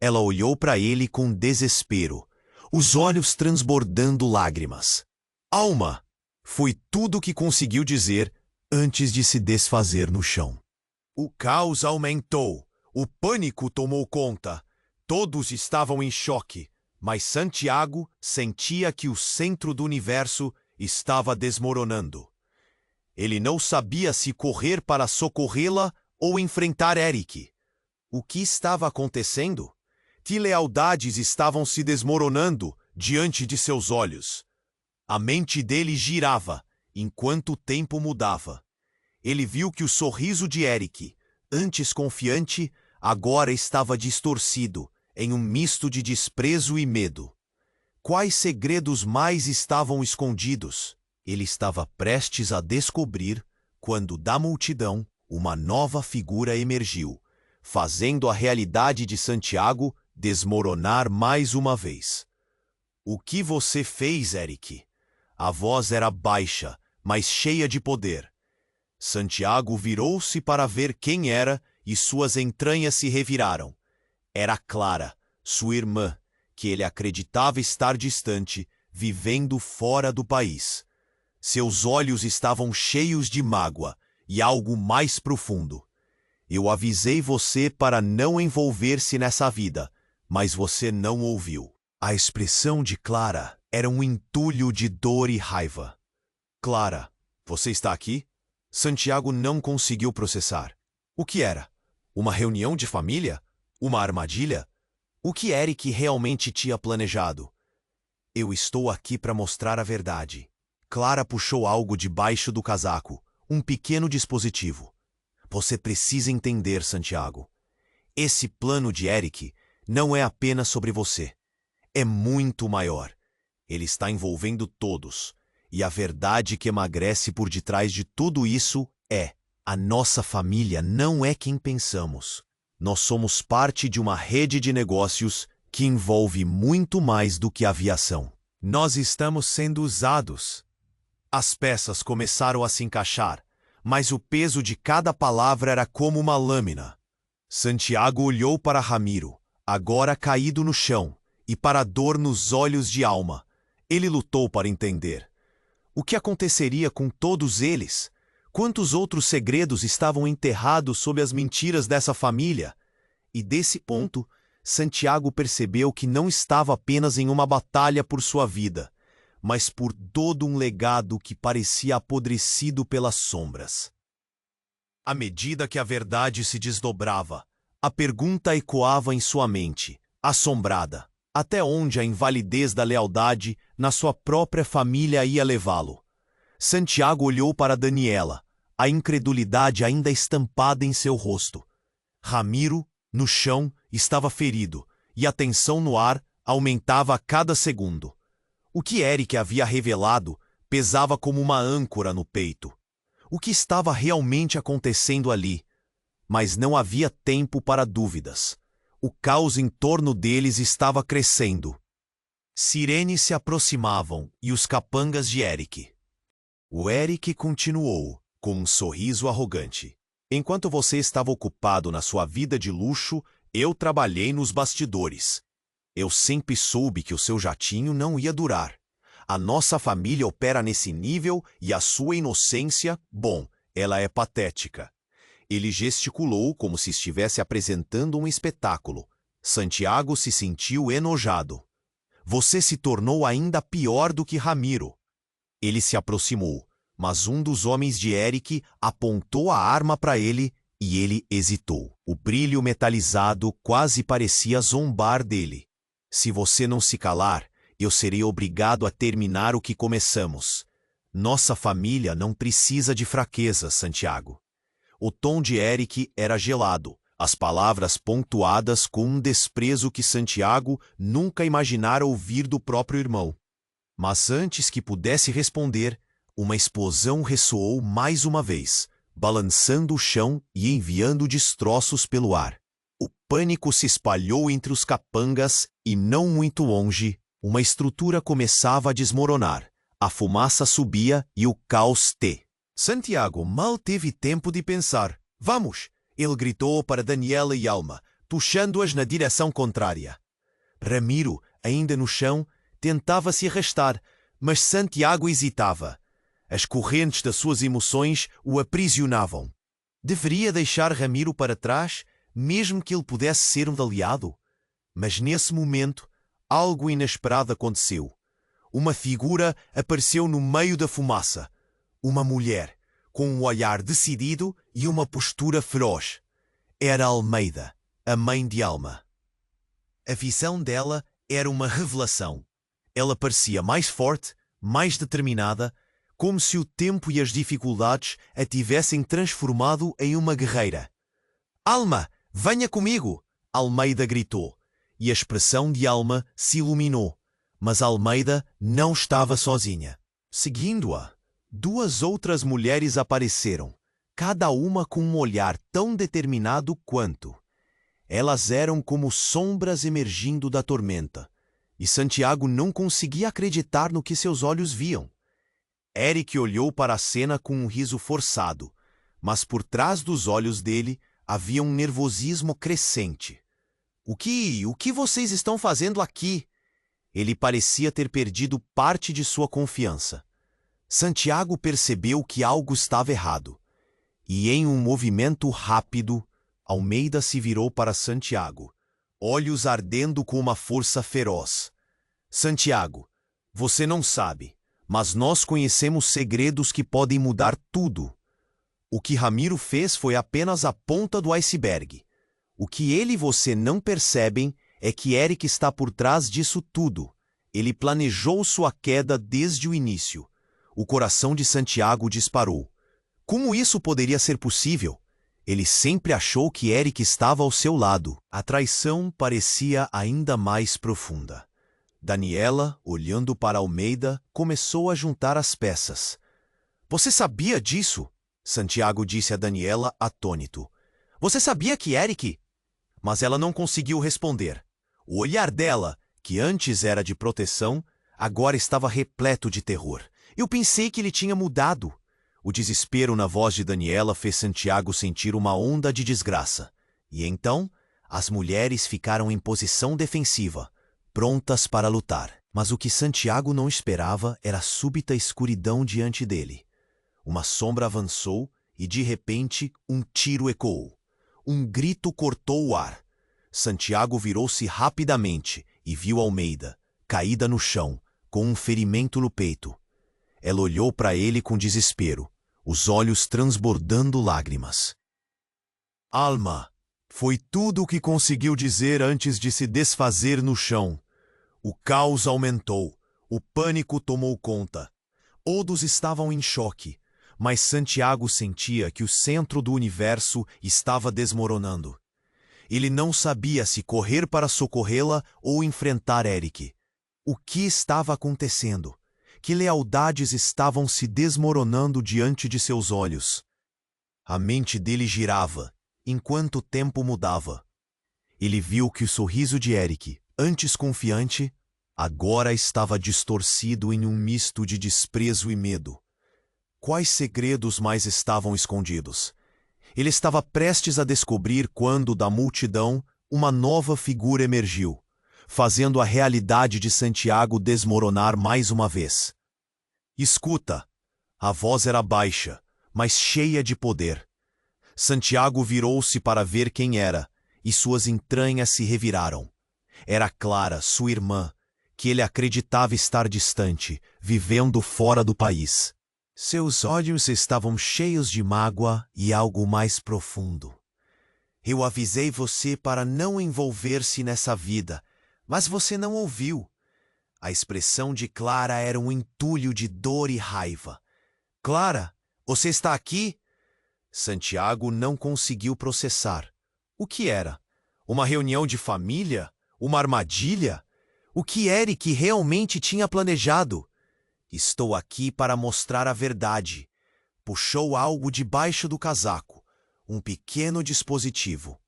Ela olhou para ele com desespero, os olhos transbordando lágrimas. "Alma!" Foi tudo o que conseguiu dizer antes de se desfazer no chão. O caos aumentou. O pânico tomou conta. Todos estavam em choque, mas Santiago sentia que o centro do universo estava desmoronando. Ele não sabia se correr para socorrê-la ou enfrentar Eric. O que estava acontecendo? Que lealdades estavam se desmoronando diante de seus olhos? A mente dele girava, enquanto o tempo mudava. Ele viu que o sorriso de Eric, antes confiante, agora estava distorcido, em um misto de desprezo e medo. Quais segredos mais estavam escondidos? Ele estava prestes a descobrir quando, da multidão, uma nova figura emergiu, fazendo a realidade de Santiago desmoronar mais uma vez. "O que você fez, Eric?" A voz era baixa, mas cheia de poder. Santiago virou-se para ver quem era e suas entranhas se reviraram. Era Clara, sua irmã, que ele acreditava estar distante, vivendo fora do país. Seus olhos estavam cheios de mágoa e algo mais profundo. "Eu avisei você para não envolver-se nessa vida, mas você não ouviu." A expressão de Clara era um entulho de dor e raiva. "Clara, você está aqui?" Santiago não conseguiu processar. O que era? Uma reunião de família? Uma armadilha? O que Eric realmente tinha planejado? "Eu estou aqui para mostrar a verdade." Clara puxou algo debaixo do casaco, um pequeno dispositivo. "Você precisa entender, Santiago. Esse plano de Eric não é apenas sobre você. É muito maior. Ele está envolvendo todos. E a verdade que emagrece por detrás de tudo isso é: a nossa família não é quem pensamos. Nós somos parte de uma rede de negócios que envolve muito mais do que aviação. Nós estamos sendo usados. As peças começaram a se encaixar, mas o peso de cada palavra era como uma lâmina. Santiago olhou para Ramiro, agora caído no chão, e para a dor nos olhos de Alma. Ele lutou para entender. O que aconteceria com todos eles? Quantos outros segredos estavam enterrados sob as mentiras dessa família? E desse ponto, Santiago percebeu que não estava apenas em uma batalha por sua vida, mas por todo um legado que parecia apodrecido pelas sombras. À medida que a verdade se desdobrava, a pergunta ecoava em sua mente, assombrada: até onde a invalidez da lealdade na sua própria família ia levá-lo? Santiago olhou para Daniela, a incredulidade ainda estampada em seu rosto. Ramiro, no chão, estava ferido, e a tensão no ar aumentava a cada segundo. O que Eric havia revelado pesava como uma âncora no peito. O que estava realmente acontecendo ali? Mas não havia tempo para dúvidas. O caos em torno deles estava crescendo. Sirenes se aproximavam e os capangas de Eric. O Eric continuou, com um sorriso arrogante. Enquanto você estava ocupado na sua vida de luxo, eu trabalhei nos bastidores. Eu sempre soube que o seu jatinho não ia durar. A nossa família opera nesse nível e a sua inocência, bom, ela é patética. Ele gesticulou como se estivesse apresentando um espetáculo. Santiago se sentiu enojado. Você se tornou ainda pior do que Ramiro. Ele se aproximou, mas um dos homens de Eric apontou a arma para ele e ele hesitou. O brilho metalizado quase parecia zombar dele. Se você não se calar, eu serei obrigado a terminar o que começamos. Nossa família não precisa de fraqueza, Santiago. O tom de Eric era gelado, as palavras pontuadas com um desprezo que Santiago nunca imaginara ouvir do próprio irmão. Mas antes que pudesse responder, uma explosão ressoou mais uma vez, balançando o chão e enviando destroços pelo ar. O pânico se espalhou entre os capangas e, não muito longe, uma estrutura começava a desmoronar. A fumaça subia e o caos Santiago mal teve tempo de pensar. Vamos! Ele gritou para Daniela e Alma, puxando-as na direção contrária. Ramiro, ainda no chão, tentava se arrastar, mas Santiago hesitava. As correntes das suas emoções o aprisionavam. Deveria deixar Ramiro para trás, mesmo que ele pudesse ser um aliado? Mas nesse momento, algo inesperado aconteceu. Uma figura apareceu no meio da fumaça. Uma mulher, com um olhar decidido e uma postura feroz. Era Almeida, a mãe de Alma. A visão dela era uma revelação. Ela parecia mais forte, mais determinada, como se o tempo e as dificuldades a tivessem transformado em uma guerreira. Alma, venha comigo! Almeida gritou, e a expressão de Alma se iluminou. Mas Almeida não estava sozinha. Seguindo-a, duas outras mulheres apareceram, cada uma com um olhar tão determinado quanto. Elas eram como sombras emergindo da tormenta, e Santiago não conseguia acreditar no que seus olhos viam. Eric olhou para a cena com um riso forçado, mas por trás dos olhos dele havia um nervosismo crescente. O que vocês estão fazendo aqui? Ele parecia ter perdido parte de sua confiança. Santiago percebeu que algo estava errado, e em um movimento rápido, Almeida se virou para Santiago, olhos ardendo com uma força feroz. Santiago, você não sabe, mas nós conhecemos segredos que podem mudar tudo. O que Ramiro fez foi apenas a ponta do iceberg. O que ele e você não percebem é que Eric está por trás disso tudo. Ele planejou sua queda desde o início. O coração de Santiago disparou. Como isso poderia ser possível? Ele sempre achou que Eric estava ao seu lado. A traição parecia ainda mais profunda. Daniela, olhando para Almeida, começou a juntar as peças. Você sabia disso? Santiago disse a Daniela, atônito. Você sabia que Eric... Mas ela não conseguiu responder. O olhar dela, que antes era de proteção, agora estava repleto de terror. Eu pensei que ele tinha mudado. O desespero na voz de Daniela fez Santiago sentir uma onda de desgraça. E então, as mulheres ficaram em posição defensiva, prontas para lutar. Mas o que Santiago não esperava era a súbita escuridão diante dele. Uma sombra avançou e, de repente, um tiro ecoou. Um grito cortou o ar. Santiago virou-se rapidamente e viu Almeida, caída no chão, com um ferimento no peito. Ela olhou para ele com desespero, os olhos transbordando lágrimas. Alma, foi tudo o que conseguiu dizer antes de se desfazer no chão. O caos aumentou, o pânico tomou conta. Todos estavam em choque, mas Santiago sentia que o centro do universo estava desmoronando. Ele não sabia se correr para socorrê-la ou enfrentar Eric. O que estava acontecendo? Que lealdades estavam se desmoronando diante de seus olhos? A mente dele girava, enquanto o tempo mudava. Ele viu que o sorriso de Eric, antes confiante, agora estava distorcido em um misto de desprezo e medo. Quais segredos mais estavam escondidos? Ele estava prestes a descobrir quando, da multidão, uma nova figura emergiu, fazendo a realidade de Santiago desmoronar mais uma vez. Escuta! A voz era baixa, mas cheia de poder. Santiago virou-se para ver quem era, e suas entranhas se reviraram. Era Clara, sua irmã, que ele acreditava estar distante, vivendo fora do país. Seus olhos estavam cheios de mágoa e algo mais profundo. Eu avisei você para não envolver-se nessa vida, mas você não ouviu. A expressão de Clara era um entulho de dor e raiva. Clara, você está aqui? Santiago não conseguiu processar. O que era? Uma reunião de família? Uma armadilha? O que Eric realmente tinha planejado? Estou aqui para mostrar a verdade. Puxou algo debaixo do casaco, um pequeno dispositivo.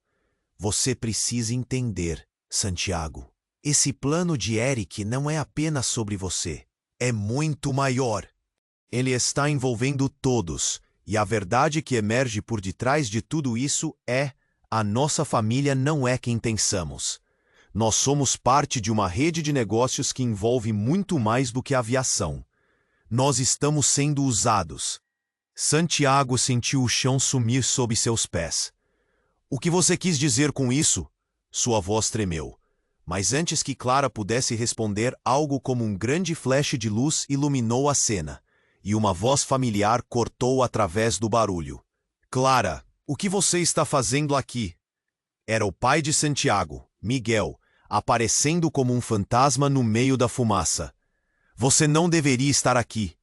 Você precisa entender, Santiago. Esse plano de Eric não é apenas sobre você. É muito maior. Ele está envolvendo todos, e a verdade que emerge por detrás de tudo isso é: a nossa família não é quem pensamos. Nós somos parte de uma rede de negócios que envolve muito mais do que a aviação. Nós estamos sendo usados. Santiago sentiu o chão sumir sob seus pés. O que você quis dizer com isso? Sua voz tremeu. Mas antes que Clara pudesse responder, algo como um grande flash de luz iluminou a cena, e uma voz familiar cortou através do barulho. Clara, o que você está fazendo aqui? Era o pai de Santiago, Miguel, aparecendo como um fantasma no meio da fumaça. Você não deveria estar aqui.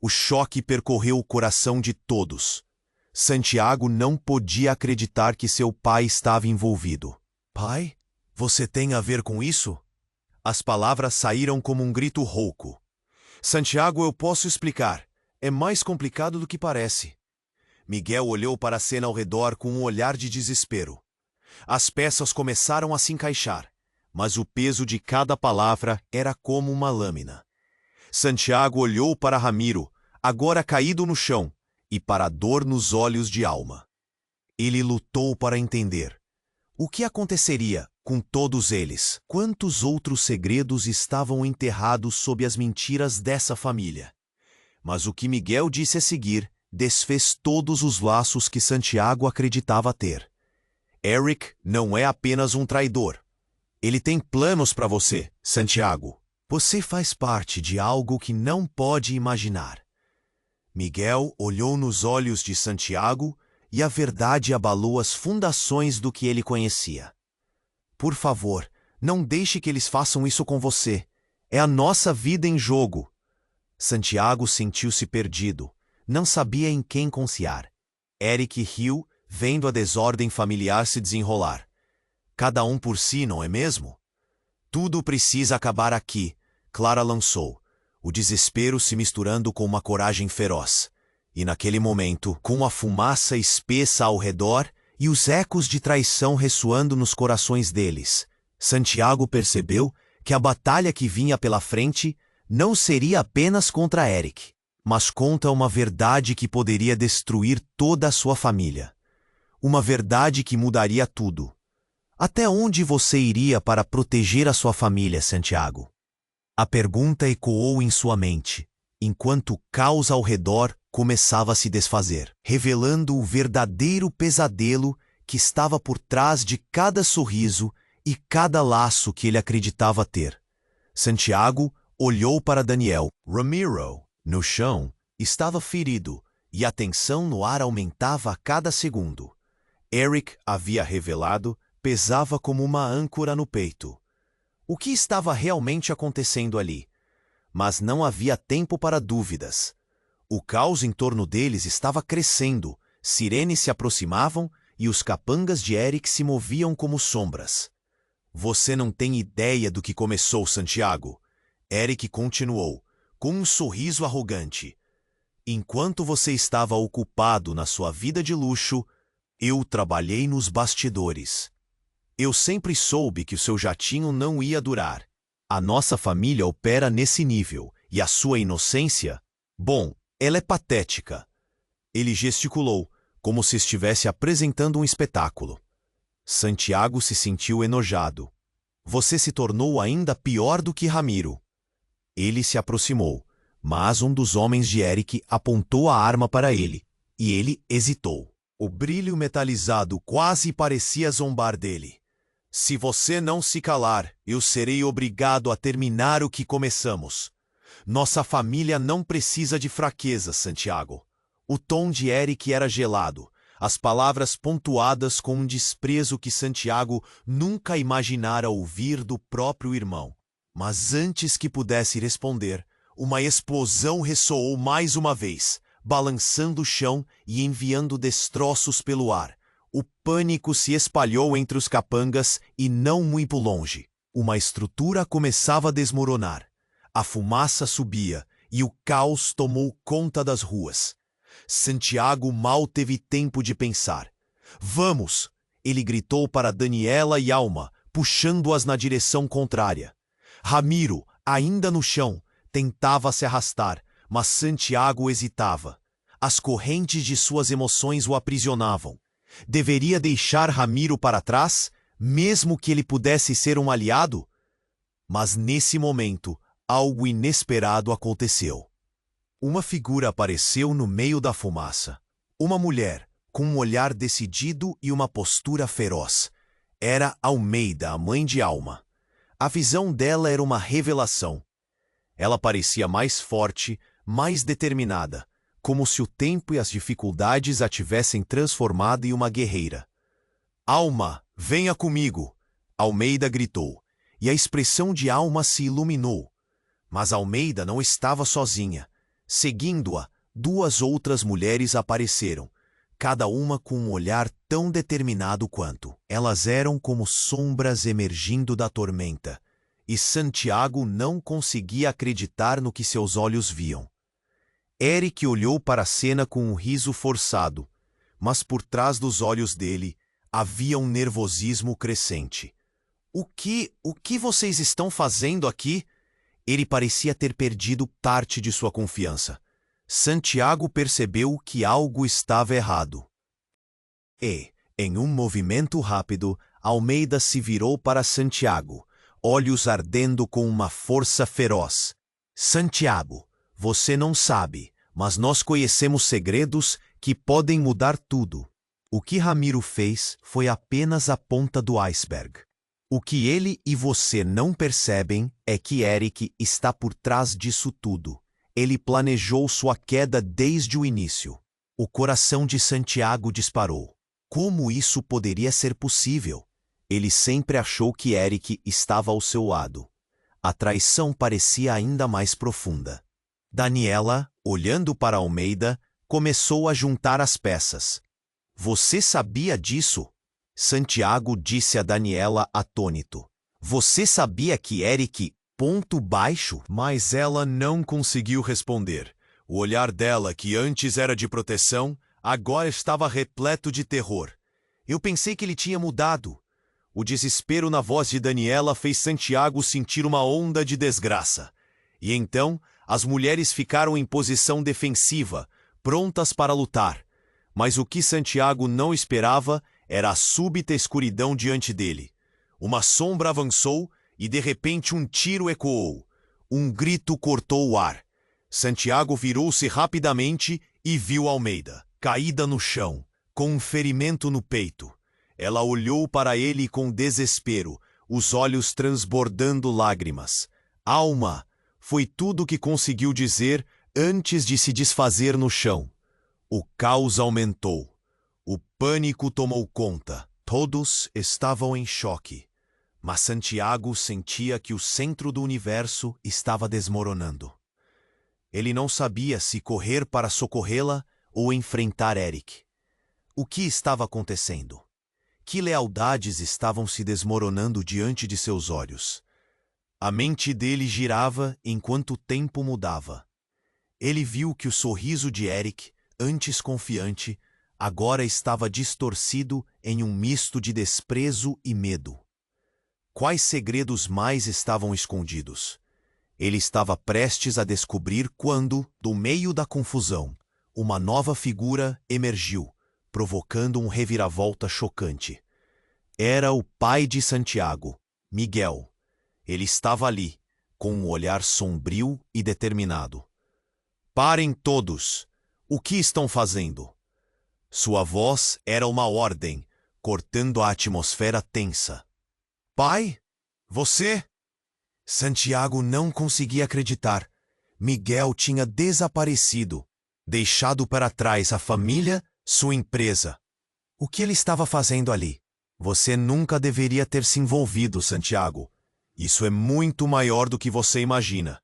O choque percorreu o coração de todos. Santiago não podia acreditar que seu pai estava envolvido. Pai? Você tem a ver com isso? As palavras saíram como um grito rouco. Santiago, eu posso explicar. É mais complicado do que parece. Miguel olhou para a cena ao redor com um olhar de desespero. As peças começaram a se encaixar, mas o peso de cada palavra era como uma lâmina. Santiago olhou para Ramiro, agora caído no chão, e para a dor nos olhos de Alma. Ele lutou para entender. O que aconteceria com todos eles? Quantos outros segredos estavam enterrados sob as mentiras dessa família? Mas o que Miguel disse a seguir desfez todos os laços que Santiago acreditava ter. Eric não é apenas um traidor. Ele tem planos para você, Santiago. Você faz parte de algo que não pode imaginar. Miguel olhou nos olhos de Santiago e a verdade abalou as fundações do que ele conhecia. Por favor, não deixe que eles façam isso com você. É a nossa vida em jogo. Santiago sentiu-se perdido. Não sabia em quem confiar. Eric riu, vendo a desordem familiar se desenrolar. Cada um por si, não é mesmo? Tudo precisa acabar aqui, Clara lançou, o desespero se misturando com uma coragem feroz. E naquele momento, com a fumaça espessa ao redor e os ecos de traição ressoando nos corações deles, Santiago percebeu que a batalha que vinha pela frente não seria apenas contra Eric, mas contra uma verdade que poderia destruir toda a sua família. Uma verdade que mudaria tudo. Até onde você iria para proteger a sua família, Santiago? A pergunta ecoou em sua mente, enquanto o caos ao redor começava a se desfazer, revelando o verdadeiro pesadelo que estava por trás de cada sorriso e cada laço que ele acreditava ter. Santiago olhou para Daniel. Ramiro, no chão, estava ferido e a tensão no ar aumentava a cada segundo. Eric havia revelado, pesava como uma âncora no peito. O que estava realmente acontecendo ali? Mas não havia tempo para dúvidas. O caos em torno deles estava crescendo, sirenes se aproximavam e os capangas de Eric se moviam como sombras. Você não tem ideia do que começou, Santiago. Eric continuou, com um sorriso arrogante. Enquanto você estava ocupado na sua vida de luxo, eu trabalhei nos bastidores. Eu sempre soube que o seu jatinho não ia durar. A nossa família opera nesse nível, e a sua inocência? Bom, ela é patética. Ele gesticulou, como se estivesse apresentando um espetáculo. Santiago se sentiu enojado. Você se tornou ainda pior do que Ramiro. Ele se aproximou, mas um dos homens de Eric apontou a arma para ele, e ele hesitou. O brilho metalizado quase parecia zombar dele. Se você não se calar, eu serei obrigado a terminar o que começamos. Nossa família não precisa de fraqueza, Santiago. O tom de Eric era gelado, as palavras pontuadas com um desprezo que Santiago nunca imaginara ouvir do próprio irmão. Mas antes que pudesse responder, uma explosão ressoou mais uma vez, balançando o chão e enviando destroços pelo ar. O pânico se espalhou entre os capangas e não muito longe. Uma estrutura começava a desmoronar. A fumaça subia e o caos tomou conta das ruas. Santiago mal teve tempo de pensar. Vamos! Ele gritou para Daniela e Alma, puxando-as na direção contrária. Ramiro, ainda no chão, tentava se arrastar, mas Santiago hesitava. As correntes de suas emoções o aprisionavam. Deveria deixar Ramiro para trás, mesmo que ele pudesse ser um aliado? Mas nesse momento, algo inesperado aconteceu. Uma figura apareceu no meio da fumaça. Uma mulher, com um olhar decidido e uma postura feroz. Era Almeida, a mãe de Alma. A visão dela era uma revelação. Ela parecia mais forte, mais determinada, como se o tempo e as dificuldades a tivessem transformado em uma guerreira. Alma, venha comigo! Almeida gritou, e a expressão de Alma se iluminou. Mas Almeida não estava sozinha. Seguindo-a, duas outras mulheres apareceram, cada uma com um olhar tão determinado quanto. Elas eram como sombras emergindo da tormenta, e Santiago não conseguia acreditar no que seus olhos viam. Eric olhou para a cena com um riso forçado, mas por trás dos olhos dele havia um nervosismo crescente. O que vocês estão fazendo aqui? Ele parecia ter perdido parte de sua confiança. Santiago percebeu que algo estava errado. E, em um movimento rápido, Almeida se virou para Santiago, olhos ardendo com uma força feroz. Santiago, você não sabe, mas nós conhecemos segredos que podem mudar tudo. O que Ramiro fez foi apenas a ponta do iceberg. O que ele e você não percebem é que Eric está por trás disso tudo. Ele planejou sua queda desde o início. O coração de Santiago disparou. Como isso poderia ser possível? Ele sempre achou que Eric estava ao seu lado. A traição parecia ainda mais profunda. Daniela, olhando para Almeida, começou a juntar as peças. Você sabia disso? Santiago disse a Daniela atônito. Você sabia que Eric... Ponto baixo? Mas ela não conseguiu responder. O olhar dela, que antes era de proteção, agora estava repleto de terror. Eu pensei que ele tinha mudado. O desespero na voz de Daniela fez Santiago sentir uma onda de desgraça. E então, as mulheres ficaram em posição defensiva, prontas para lutar. Mas o que Santiago não esperava era a súbita escuridão diante dele. Uma sombra avançou e de repente um tiro ecoou. Um grito cortou o ar. Santiago virou-se rapidamente e viu Almeida, caída no chão, com um ferimento no peito. Ela olhou para ele com desespero, os olhos transbordando lágrimas. Alma! Foi tudo o que conseguiu dizer antes de se desfazer no chão. O caos aumentou. O pânico tomou conta. Todos estavam em choque. Mas Santiago sentia que o centro do universo estava desmoronando. Ele não sabia se correr para socorrê-la ou enfrentar Eric. O que estava acontecendo? Que lealdades estavam se desmoronando diante de seus olhos? A mente dele girava enquanto o tempo mudava. Ele viu que o sorriso de Eric, antes confiante, agora estava distorcido em um misto de desprezo e medo. Quais segredos mais estavam escondidos? Ele estava prestes a descobrir quando, do meio da confusão, uma nova figura emergiu, provocando um reviravolta chocante. Era o pai de Santiago, Miguel. Ele estava ali, com um olhar sombrio e determinado. Parem todos! O que estão fazendo? Sua voz era uma ordem, cortando a atmosfera tensa. Pai? Você? Santiago não conseguia acreditar. Miguel tinha desaparecido, deixado para trás a família, sua empresa. O que ele estava fazendo ali? Você nunca deveria ter se envolvido, Santiago. Isso é muito maior do que você imagina.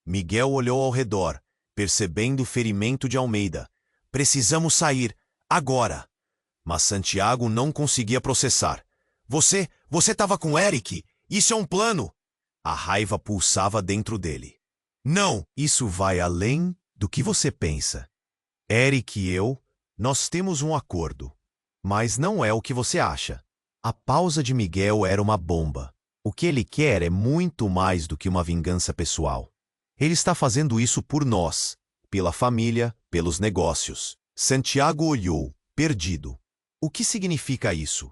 Miguel olhou ao redor, percebendo o ferimento de Almeida. Precisamos sair, agora. Mas Santiago não conseguia processar. Você estava com Eric? Isso é um plano! A raiva pulsava dentro dele. Não, isso vai além do que você pensa. Eric e eu, nós temos um acordo. Mas não é o que você acha. A pausa de Miguel era uma bomba. O que ele quer é muito mais do que uma vingança pessoal. Ele está fazendo isso por nós, pela família, pelos negócios. Santiago olhou, perdido. O que significa isso?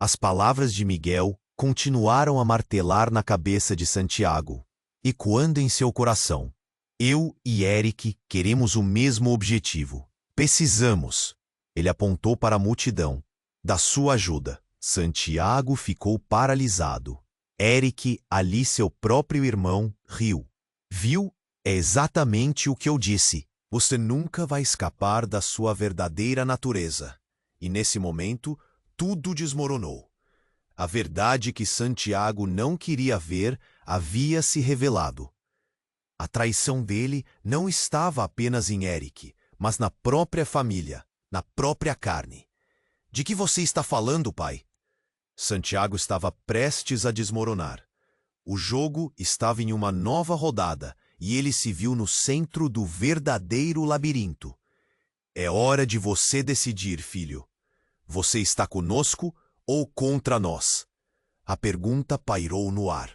As palavras de Miguel continuaram a martelar na cabeça de Santiago, ecoando em seu coração. Eu e Eric queremos o mesmo objetivo. Precisamos, ele apontou para a multidão, da sua ajuda. Santiago ficou paralisado. Eric, ali seu próprio irmão, riu. Viu? É exatamente o que eu disse. Você nunca vai escapar da sua verdadeira natureza. E nesse momento, tudo desmoronou. A verdade que Santiago não queria ver havia se revelado. A traição dele não estava apenas em Eric, mas na própria família, na própria carne. De que você está falando, pai? Santiago estava prestes a desmoronar. O jogo estava em uma nova rodada e ele se viu no centro do verdadeiro labirinto. É hora de você decidir, filho. Você está conosco ou contra nós? A pergunta pairou no ar.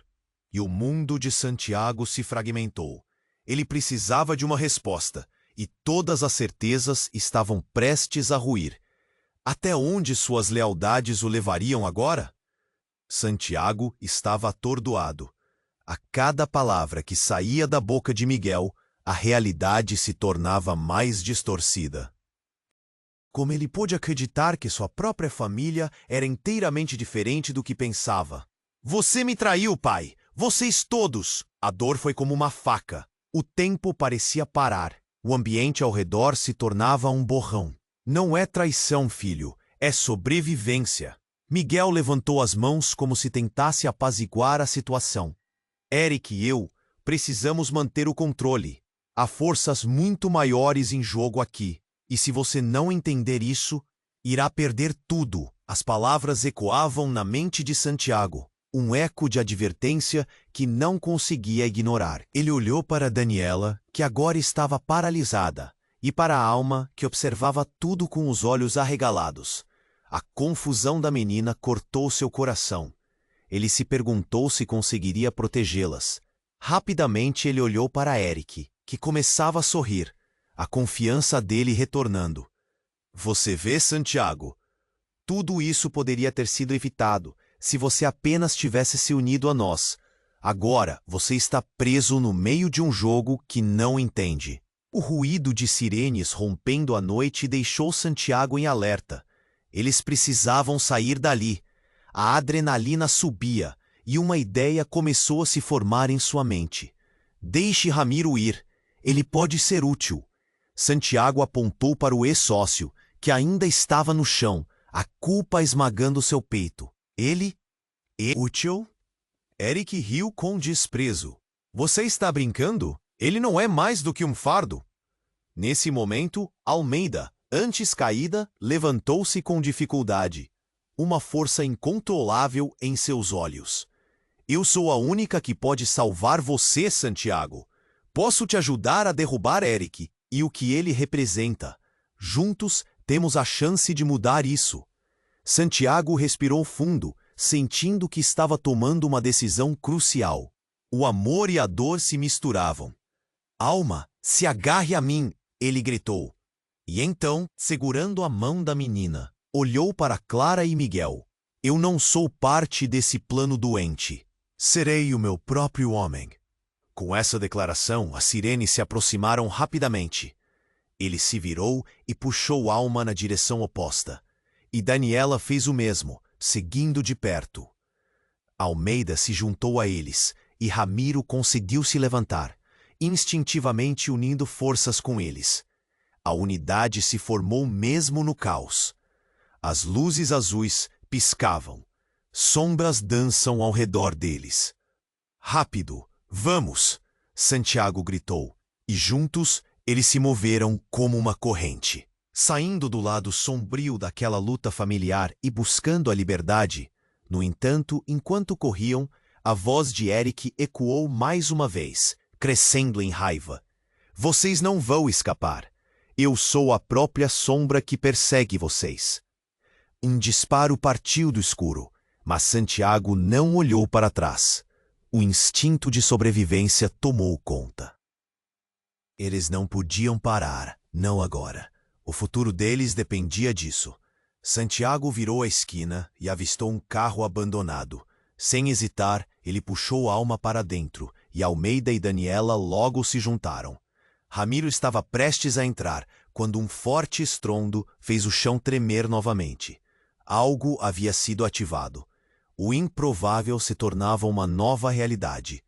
E o mundo de Santiago se fragmentou. Ele precisava de uma resposta, e todas as certezas estavam prestes a ruir. Até onde suas lealdades o levariam agora? Santiago estava atordoado. A cada palavra que saía da boca de Miguel, a realidade se tornava mais distorcida. Como ele pôde acreditar que sua própria família era inteiramente diferente do que pensava? Você me traiu, pai! Vocês todos! A dor foi como uma faca. O tempo parecia parar. O ambiente ao redor se tornava um borrão. Não é traição, filho. É sobrevivência. Miguel levantou as mãos como se tentasse apaziguar a situação. Eric e eu precisamos manter o controle. Há forças muito maiores em jogo aqui. E se você não entender isso, irá perder tudo. As palavras ecoavam na mente de Santiago. um eco de advertência que não conseguia ignorar. Ele olhou para Daniela, que agora estava paralisada, e para a Alma, que observava tudo com os olhos arregalados. A confusão da menina cortou seu coração. Ele se perguntou se conseguiria protegê-las. Rapidamente ele olhou para Eric, que começava a sorrir, a confiança dele retornando. Você vê, Santiago? Tudo isso poderia ter sido evitado se você apenas tivesse se unido a nós. Agora você está preso no meio de um jogo que não entende. O ruído de sirenes rompendo a noite deixou Santiago em alerta. Eles precisavam sair dali. A adrenalina subia e uma ideia começou a se formar em sua mente. Deixe Ramiro ir. Ele pode ser útil. Santiago apontou para o ex-sócio, que ainda estava no chão, a culpa esmagando seu peito. Ele é útil? Eric riu com desprezo. Você está brincando? Ele não é mais do que um fardo. Nesse momento, Almeida, antes caída, levantou-se com dificuldade. Uma força incontrolável em seus olhos. Eu sou a única que pode salvar você, Santiago. Posso te ajudar a derrubar Eric e o que ele representa. Juntos, temos a chance de mudar isso. Santiago respirou fundo, sentindo que estava tomando uma decisão crucial. O amor e a dor se misturavam. Alma, se agarre a mim, ele gritou. E então, segurando a mão da menina, olhou para Clara e Miguel. Eu não sou parte desse plano doente. Serei o meu próprio homem. Com essa declaração, as sirenes se aproximaram rapidamente. Ele se virou e puxou Alma na direção oposta. E Daniela fez o mesmo, seguindo de perto. Almeida se juntou a eles, e Ramiro conseguiu se levantar, instintivamente unindo forças com eles. A unidade se formou mesmo no caos. As luzes azuis piscavam. Sombras dançam ao redor deles. Rápido, vamos! Santiago gritou, e juntos eles se moveram como uma corrente. Saindo do lado sombrio daquela luta familiar e buscando a liberdade, no entanto, enquanto corriam, a voz de Eric ecoou mais uma vez, crescendo em raiva. Vocês não vão escapar. Eu sou a própria sombra que persegue vocês. Um disparo partiu do escuro, mas Santiago não olhou para trás. O instinto de sobrevivência tomou conta. Eles não podiam parar, não agora. O futuro deles dependia disso. Santiago virou a esquina e avistou um carro abandonado. Sem hesitar, ele puxou Alma para dentro, e Almeida e Daniela logo se juntaram. Ramiro estava prestes a entrar, quando um forte estrondo fez o chão tremer novamente. Algo havia sido ativado. O improvável se tornava uma nova realidade.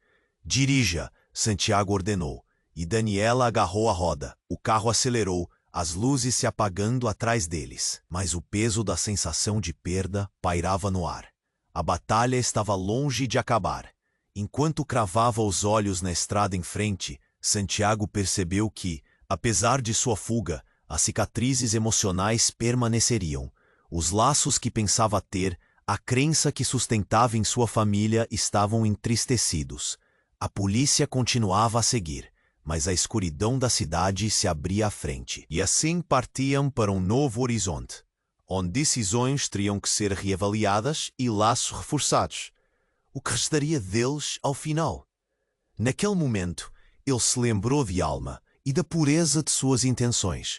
Dirija, Santiago ordenou, e Daniela agarrou a roda. O carro acelerou, as luzes se apagando atrás deles, mas o peso da sensação de perda pairava no ar. A batalha estava longe de acabar. Enquanto cravava os olhos na estrada em frente, Santiago percebeu que, apesar de sua fuga, as cicatrizes emocionais permaneceriam. Os laços que pensava ter, a crença que sustentava em sua família estavam entristecidos. A polícia continuava a seguir, mas a escuridão da cidade se abria à frente. E assim partiam para um novo horizonte, onde decisões teriam que ser reavaliadas e laços reforçados. O que restaria deles ao final? Naquele momento, ele se lembrou de Alma e da pureza de suas intenções,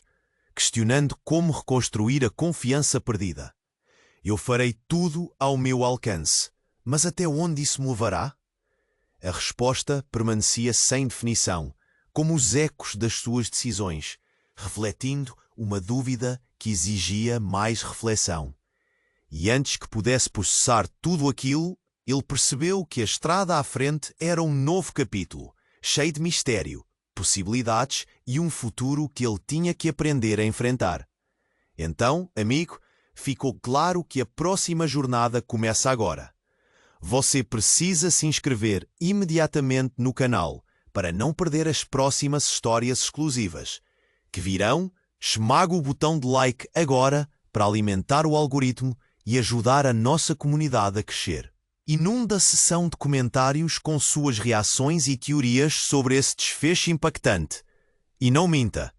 questionando como reconstruir a confiança perdida. Eu farei tudo ao meu alcance, mas até onde isso me levará? A resposta permanecia sem definição, como os ecos das suas decisões, refletindo uma dúvida que exigia mais reflexão. E antes que pudesse processar tudo aquilo, ele percebeu que a estrada à frente era um novo capítulo, cheio de mistério, possibilidades e um futuro que ele tinha que aprender a enfrentar. Então, amigo, ficou claro que a próxima jornada começa agora. Você precisa se inscrever imediatamente no canal para não perder as próximas histórias exclusivas, que virão. Esmaga o botão de like agora para alimentar o algoritmo e ajudar a nossa comunidade a crescer. Inunda a sessão de comentários com suas reações e teorias sobre esse desfecho impactante. E não minta,